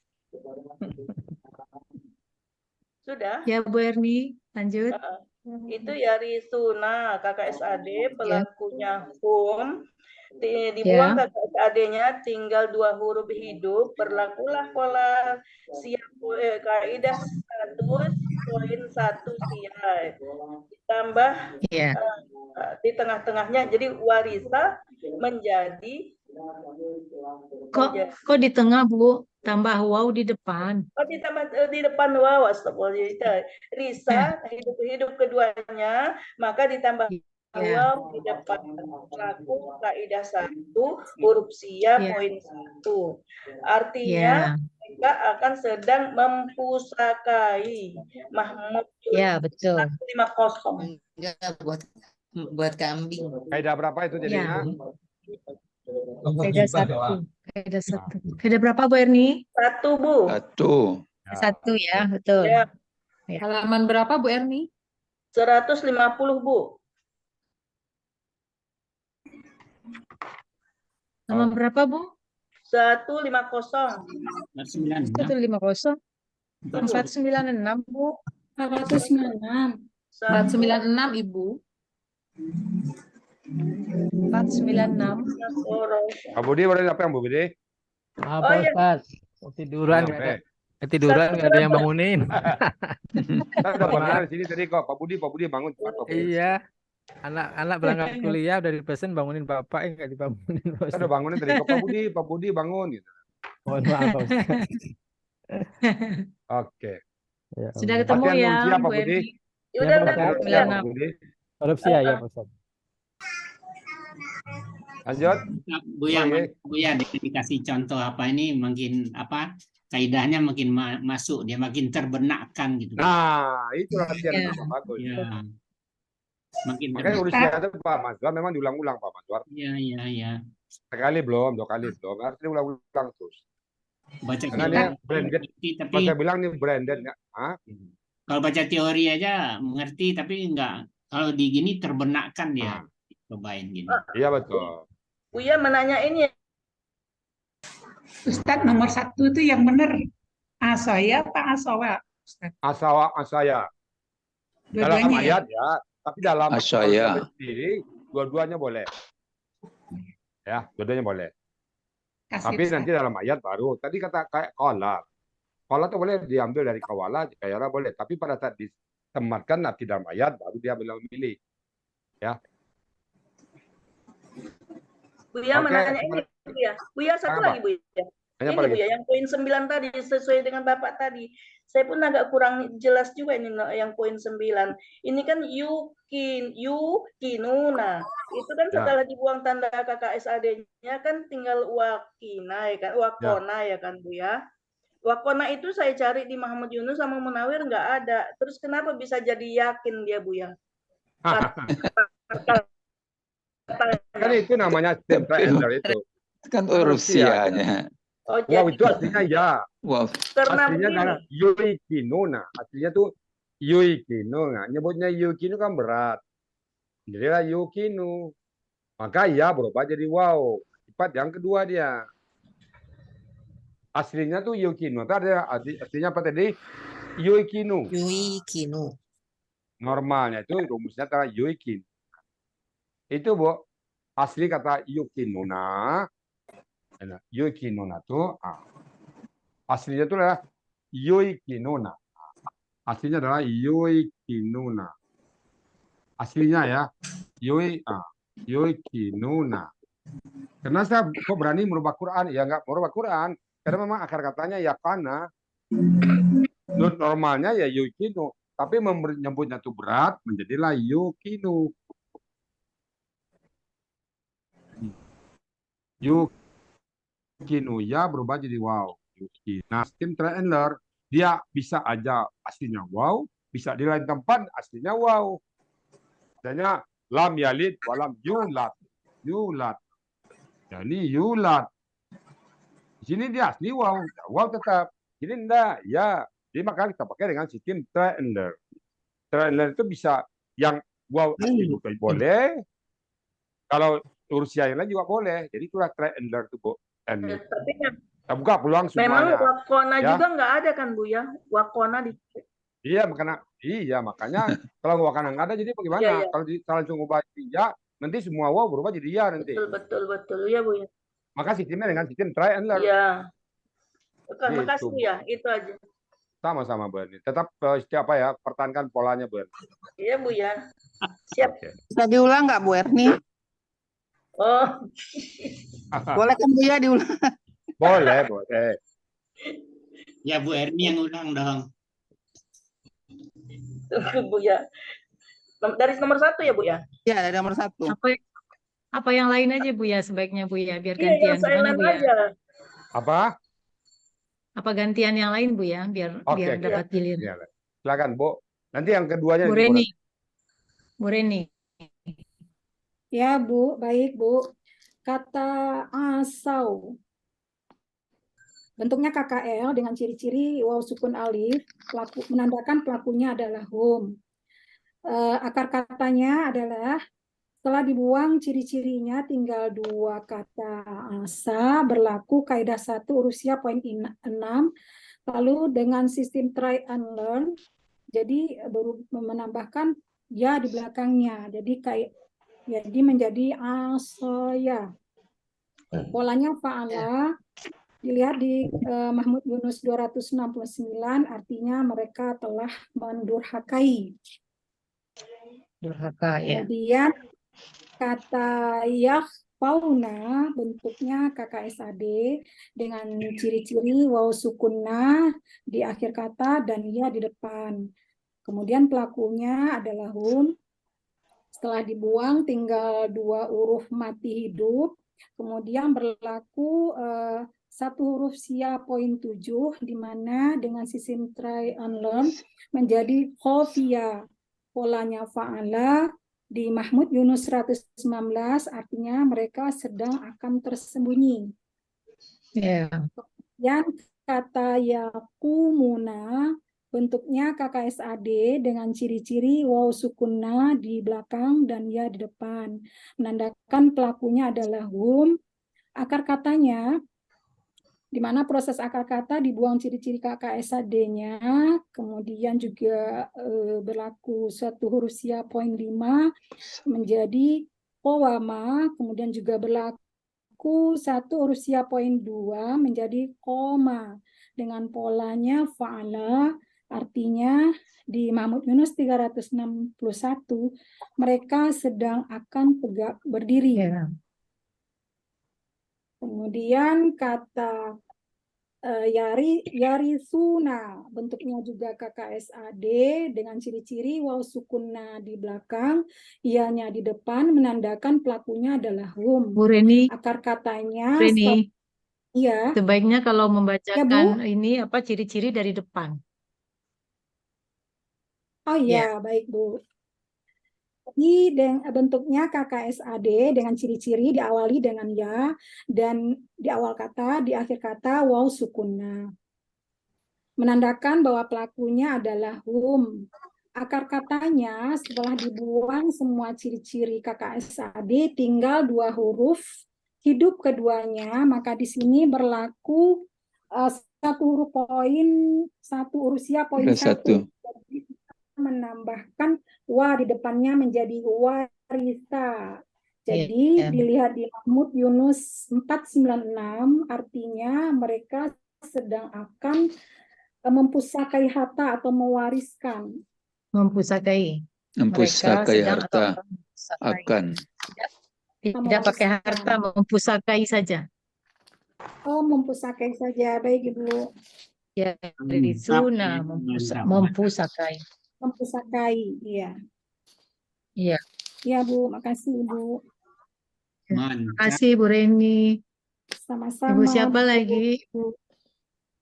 Sudah? Ya, Bu Erni, lanjut. Itu yarisuna KKSAD pelakunya hum, dibuang KKSAD-nya tinggal 2 huruf hidup, berlakulah pola siap kaidah 1 poin 1 siap ditambah di tengah-tengahnya jadi warisa menjadi kok di tengah, Bu? Tambah waw di depan. Ditambah di depan waw, astagfirullah. Risa hidup keduanya, maka ditambah waw di depan. Pelaku kaidah 1 huruf sia poin 1. Artinya mereka akan sedang mempusakai. Mahmud. Ya, betul. 150. Buat kambing. Kaidah berapa itu jadinya? Kaidah 1. Kaidah berapa, Bu Erni? 1, Bu. 1. 1 ya, betul. Ya. Halaman berapa, Bu Erni? 150, Bu. Halaman berapa, Bu? 150. 150. 496, Bu. 496. 496, Ibu. 496. Pak Budi, boleh apa yang Bu Budi? Maaf Oh, Pak iya. Ustaz, tiduran nggak ada. Sampai. Tiduran nggak ada yang bangunin. Saya udah bangunan di sini tadi kok. Pak Budi bangun. Cepat, Pak Budi. Iya, anak berangkat kuliah udah dipesen bangunin bapak, nggak dibangunin Pak Saya Ustaz. udah bangunin tadi kok. Pak Budi bangun gitu. Mohon maaf Pak Ustaz. Oke. Ya Sudah Allah. ketemu Latihan ya, nun siap, Bu Pak Budi. Erni. Ya udah Pak udah Ustaz. siap. Pak Budi. Korupsia ya Pak Ustaz. Lanjut. Buya, Oke. Buya dikasih contoh apa ini makin apa kaidahnya makin masuk, dia makin terbenakkan gitu. Nah, itu latihan Ya. nun bagus. Ya, makin Makanya terbenakkan. urusia itu Pak Mazhar memang diulang-ulang Pak Mazhar. Ya. Sekali belum, 2 kali belum. Harus diulang-ulang terus. Baca Karena teori dia branded. mengerti, tapi Kalau saya bilang ini branded nggak? Hah? kalau baca teori aja mengerti, tapi enggak. Kalau di gini terbenakkan dia. Cobain gini. Iya betul. Buya menanya ini. Ustadz nomor 1 itu yang benar asaya apa asawa? Ustadz? Asawa asaya. Dalam Dua-duanya ya? ayat ya, tapi dalam Asaya. kalau sendiri dua-duanya boleh. Ya, dua-duanya boleh. Kasih Tapi nanti dalam ayat baru. Tadi kata kayak qala. Qala itu boleh diambil dari kawala, kayala boleh. Tapi pada saat ditematkan nanti dalam ayat baru dia memilih. Ya. Buya Oke. menanya ini. Buya satu Apa? lagi Buya. Tanya Ini apa lagi? Buya, yang poin 9 tadi sesuai dengan Bapak tadi. Saya pun agak kurang jelas juga ini yang poin 9. Ini kan yukinuna. Itu kan Ya. setelah dibuang tanda KKSAD-nya kan tinggal wakina ya kan, wakona ya kan Buya. Wakona itu saya cari di Muhammad Yunus sama Munawir nggak ada. Terus kenapa bisa jadi yakin dia Buya? Kan itu namanya stem triangle itu. Kan urusianya. Oh, Wow, jadi itu aslinya ya. Wow. karena Aslinya begini. adalah yuikinuna. Aslinya tuh yuikinu. Nyebutnya yukinu kan berat. Jadilah yukinu. Maka ya berubah jadi wow. Sifat yang kedua dia. Aslinya tuh yukinu. Tadi aslinya apa tadi? Yuikinu. Yuikinu. Normalnya itu rumusnya adalah yuikin. Itu Bu. Asli kata yukinuna. Yukinuna tuh aslinya itu adalah yuikinuna. Aslinya adalah yuikinuna. Aslinya ya yuikinuna. Karena saya kok berani merubah Quran? Ya nggak merubah Quran. Karena memang akar katanya ya kana. Normalnya ya yuikinu. Tapi menyebutnya itu berat menjadilah yukinu. Yukinu ya berubah jadi wow. Nah, stem triangular dia bisa aja aslinya wow, bisa di lain tempat aslinya wow. Misalnya lam yalid walam yulad. Yulad. Jadi yulad. Di sini dia asli wow, wow tetap. Ini enggak, ya. Jadi maka kita pakai dengan sistem triangular. Triangular itu bisa yang wow asli boleh. Kalau Rusia yang lain juga boleh. Jadi itulah triangular itu, Bu. Tapi Kita buka peluang memang semuanya. wakona Ya. juga nggak ada kan Bu ya? Wakona di Iya, makanya kalau wakana nggak ada jadi bagaimana? Iya, iya. Kalau langsung ubah ya, nanti semua wow berubah jadi ya nanti. betul ya Bu ya. Maka sistemnya dengan sistem triangular. Iya. Oke, Gitu, makasih Bu ya. Itu aja. Sama-sama Bu Erni. Tetap setiap pertahankan polanya Bu Erni. Iya Bu ya. Siap. Bisa diulang nggak Bu Erni? Oh. Boleh kan Bu ya diulang? Boleh. Ya Bu Erni yang ulang dong. Tunggu Bu ya. Dari nomor 1 ya Bu ya? Ya, dari nomor 1. Apa yang lain aja Bu ya sebaiknya Bu ya biar Iya, gantian yang gimana silent Bu ya? aja. Apa? Apa gantian yang lain Bu ya biar Oke, biar dapat gilir. Ya, silakan Bu. Nanti yang keduanya Bu Reni. Bu Reni. Ya, Bu. Baik, Bu. Kata asau. Bentuknya KKL dengan ciri-ciri waw sukun alif, menandakan pelakunya adalah hum. Akar katanya adalah setelah dibuang ciri-cirinya tinggal 2 kata asa, berlaku kaidah 1 urusia poin 6, lalu dengan sistem try and learn, jadi baru menambahkan ya di belakangnya. Jadi kayak Jadi menjadi asoya. Polanya fa'ala. Dilihat di Mahmud Yunus 269, artinya mereka telah mendurhakai. Durhaka ya. Kemudian kata yakhfauna bentuknya KKSAD dengan ciri-ciri waw sukunna di akhir kata dan ya di depan. Kemudian pelakunya adalah hum. Setelah dibuang tinggal 2 huruf mati hidup. Kemudian berlaku satu huruf sia poin 7 di mana dengan sistem try and learn menjadi khofia. Polanya fa'ala di Mahmud Yunus 119 artinya mereka sedang akan tersembunyi. Ya. Yang kata yakumuna bentuknya KKSAD dengan ciri-ciri waw sukunna di belakang dan ya di depan. Menandakan pelakunya adalah hum. Akar katanya di mana proses akar kata dibuang ciri-ciri KKSAD-nya, kemudian juga berlaku satu huruf sia poin 5 menjadi qawama, kemudian juga berlaku satu huruf sia poin 2 menjadi koma dengan polanya fa'ala, artinya di Mahmud Yunus 361 mereka sedang akan tegak berdiri. Ya. Kemudian kata yarisuna bentuknya juga KKSAD dengan ciri-ciri waw sukunna di belakang, ianya di depan menandakan pelakunya adalah hum. Bu Reni, Akar katanya Reni, iya. sebaiknya kalau Ya, Bu. membacakan ini apa ciri-ciri dari depan. Oh Ya. iya, baik Bu. Jadi bentuknya KKSAD dengan ciri-ciri diawali dengan ya dan di awal kata, di akhir kata waw sukunna. Menandakan bahwa pelakunya adalah hum. Akar katanya setelah dibuang semua ciri-ciri KKSAD tinggal 2 huruf hidup keduanya, maka di sini berlaku satu huruf poin, satu huruf sia poin Ada 1. satu. Jadi kita menambahkan wa di depannya menjadi warisa. Jadi Ya. dilihat di Mahmud Yunus 496 artinya mereka sedang akan mempusakai harta atau mewariskan. Mempusakai. Mempusakai sedang atau harta akan mempusakai. akan. Tidak pakai harta, mempusakai saja. Oh, mempusakai saja. Baik, Ibu. Ya, dari suna mempusakai. Mempusakai, iya. Iya. Iya, Bu. Makasih, Ibu. Terima kasih, Bu Reni. Sama-sama. Ibu siapa Bu. lagi?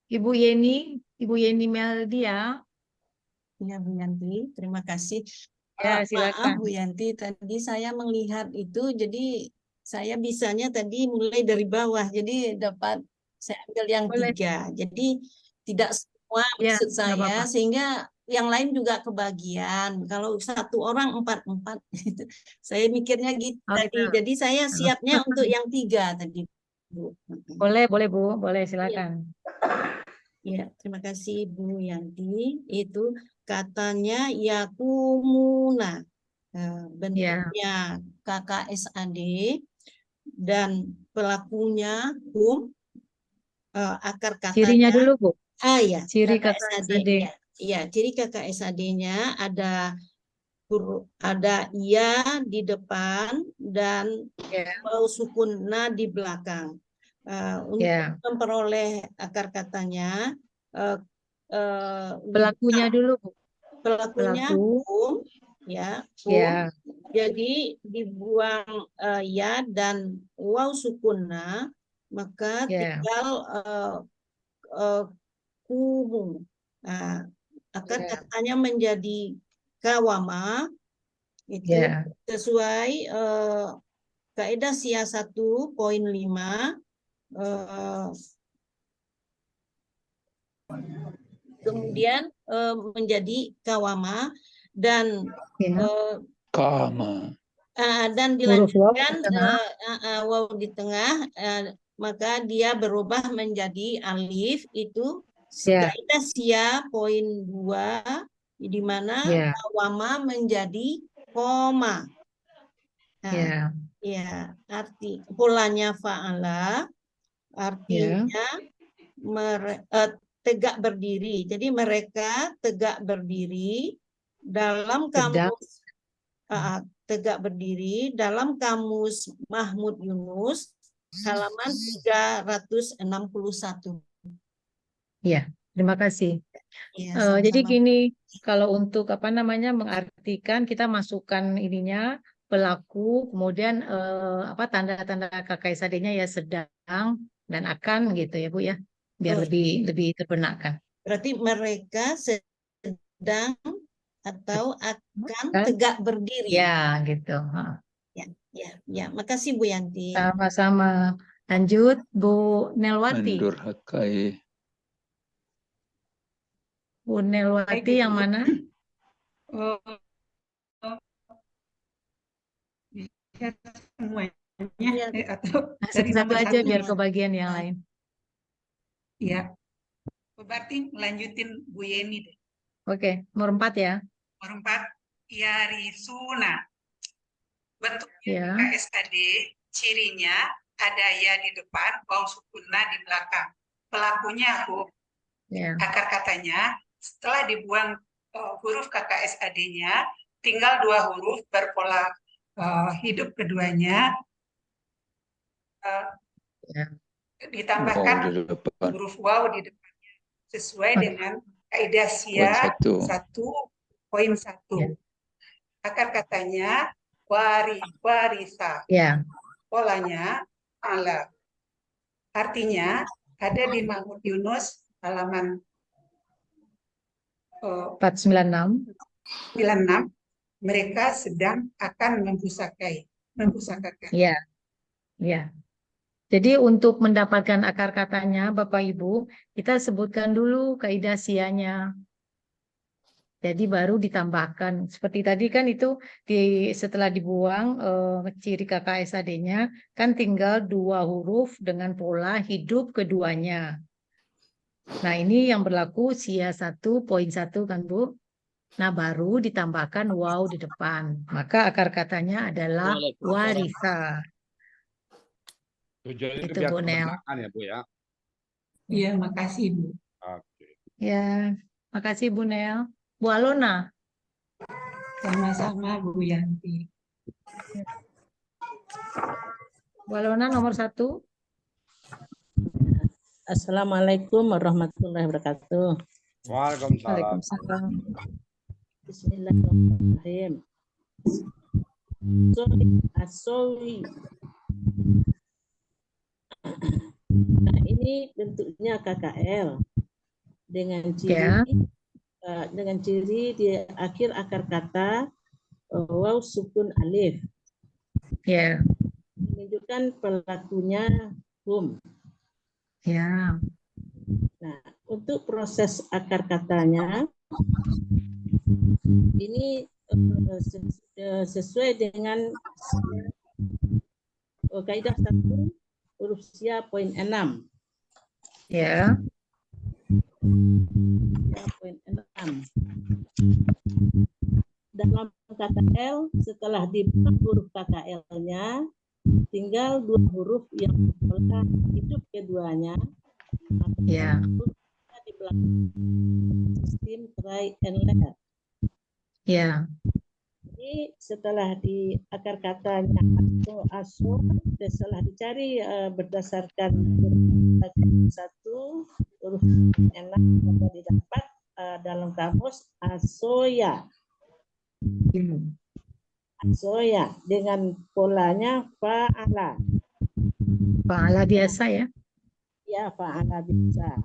Ibu Yeni, Ibu Yeni Meldia. Ya, Bu Yanti, terima kasih. Ya, Maaf silakan. Bu Yanti, tadi saya melihat itu, jadi saya bisanya tadi mulai dari bawah, jadi dapat saya ambil yang Boleh. 3. Jadi tidak semua Ya, maksud nggak saya, apa-apa. sehingga yang lain juga kebagian. Kalau satu orang 4-4, gitu. Saya mikirnya gitu Oh, tadi. gitu. Jadi saya siapnya untuk yang 3 tadi, Bu. Boleh, Bu. Boleh, silakan. Ya, terima kasih Bu Yanti. Itu katanya yakumuna. Bentuknya KKSAD dan pelakunya hum. Akar katanya. Cirinya dulu, Bu. Ya, Ciri KKSAD. KKSAD. Ya, ciri KKSAD-nya ada ya di depan dan waw sukunna di belakang. Untuk memperoleh akar katanya, pelakunya dulu, Bu. Pelakunya hum, ya, hum. Ya. Jadi dibuang ya dan waw sukunna, maka tinggal kumu. Nah, akar katanya menjadi kawama, itu sesuai kaidah sia 1.5. Kemudian menjadi kawama dan kama dan dilanjutkan waw di tengah, maka dia berubah menjadi alif. Itu kaidah sia poin 2 di mana kawama menjadi koma. Nah, Ya, ya, arti polanya fa'ala artinya tegak berdiri. Jadi mereka tegak berdiri dalam sedang. kamus tegak berdiri dalam kamus Mahmud Yunus halaman 361. Ya, terima kasih. Ya, Jadi sama-sama. gini, kalau untuk apa namanya mengartikan kita masukkan ininya pelaku, kemudian apa tanda-tanda KKSAD-nya ya sedang dan akan gitu ya Bu ya, biar Oh, lebih terbenakkan. berarti mereka sedang atau akan Kan? tegak berdiri. Ya, gitu. Ha. Ya. Makasih Bu Yanti. Sama-sama. Lanjut Bu Nelwati. Mendurhakai. Bu Nelwati yang mana? Oh, lihat semuanya atau dari Satu-satu nomor aja satu biar nih. kebagian yang lain. Ya, berarti lanjutin Bu Yeni deh. Oke, nomor 4 ya. Nomor 4, Yarisuna. Bentuknya Ya. KSAD, cirinya ada ya di depan, waw sukunna di belakang. Pelakunya huruf. Ya. Akar katanya, setelah dibuang huruf KKSAD-nya, tinggal 2 huruf berpola hidup keduanya, Wow ditambahkan di depan. huruf waw di depannya, sesuai dengan kaidah Poin SIA 1. 1.1. Ya. Akar katanya warisa. Ya. Polanya ala. Artinya ada di Mahmud Yunus halaman 496. 96, mereka sedang akan membusakakan. Ya. Ya. Jadi untuk mendapatkan akar katanya Bapak Ibu, kita sebutkan dulu kaidah SIA-nya. Jadi baru ditambahkan. Seperti tadi kan itu setelah dibuang ciri KKSAD-nya kan tinggal 2 huruf dengan pola hidup keduanya. Nah, ini yang berlaku SIA 1.1 kan Bu. Nah, baru ditambahkan waw di depan. Maka akar katanya adalah warisa. Tujuannya itu Itu biar Bu Nel. kebendakan ya Bu ya. Iya, makasih Bu. Oke. Ya, makasih Bu Nel. Bu Alona. Sama-sama Bu Yanti. Bu Alona nomor 1. Assalamualaikum warahmatullahi wabarakatuh. Waalaikumsalam. Bismillahirrahmanirrahim. Asowi. Nah, ini bentuknya KKL dengan ciri di akhir akar kata waw sukun alif. Ya. Menunjukkan pelakunya hum. Ya. Nah, untuk proses akar katanya ini sesuai dengan kaidah 1 huruf SIA poin 6. Ya. Poin 6. Dalam KKL setelah dibuang huruf KKL-nya tinggal 2 huruf yang berpola hidup keduanya. Ya. Di belakang sistem try and learn. Ya. Jadi setelah di akar katanya aso setelah dicari berdasarkan huruf 1 huruf 6 maka didapat dalam kamus asoya. Asoya dengan polanya fa'ala. Fa'ala biasa ya. Ya, fa'ala biasa.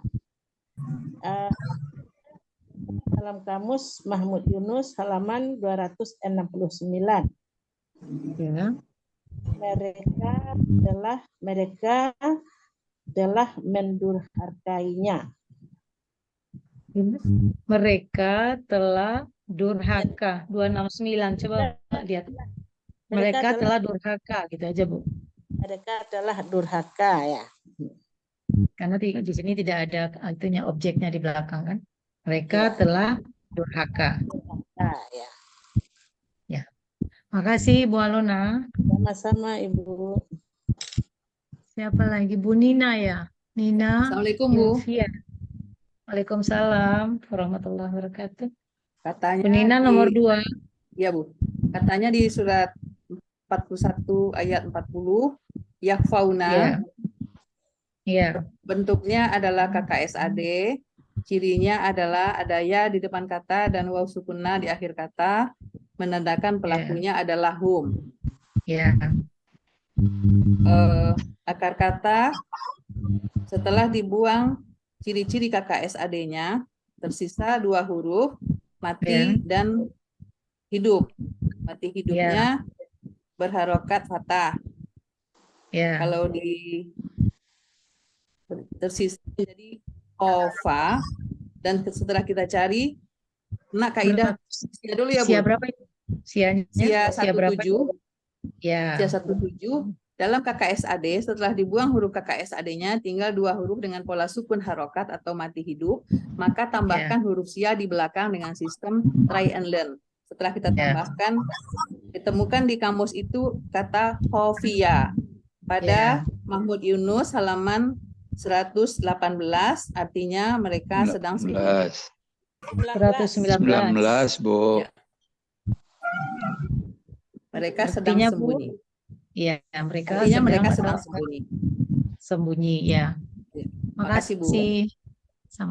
Dalam kamus Mahmud Yunus halaman 269. Ya. Mereka telah mendurhakainya. Mereka telah durhaka. 269. Coba lihat. Mereka telah durhaka gitu aja Bu. Mereka telah durhaka ya. Karena di sini tidak ada artinya objeknya di belakang kan. Mereka telah durhaka. Ya. Ya. Makasih Bu Alona. Sama-sama Ibu. Siapa lagi? Bu Nina ya? Nina Assalamualaikum Bu. Yulvia. Waalaikumsalam warahmatullahi wabarakatuh. Katanya Bu Nina nomor 2. Iya Bu. Katanya di surat 41 ayat 40, yakfauna. Iya. Iya. Bentuknya adalah KKSAD, cirinya adalah ada ya di depan kata dan waw sukunna di akhir kata, menandakan pelakunya adalah hum. Iya. Akar kata setelah dibuang ciri-ciri KKSAD-nya, tersisa 2 huruf, mati dan hidup. Mati hidupnya berharokat fathah. Kalau di tersisa jadi ofa, dan setelah kita cari, nah kaidah sia dulu ya Bu. Sia berapa itu? Sia 17. Ya. Sia 17. Dalam KKSAD, setelah dibuang huruf KKSAD-nya, tinggal 2 huruf dengan pola sukun harokat atau mati hidup, maka tambahkan huruf sia di belakang dengan sistem try and learn. Setelah kita tambahkan, ditemukan di kamus itu kata khofia. Pada Mahmud Yunus halaman 118, artinya mereka sedang sembunyi. 119. Bu. Mereka sedang Artinya, sembunyi. Iya, mereka Artinya mereka sedang sembunyi. Sembunyi, ya. Makasih Bu.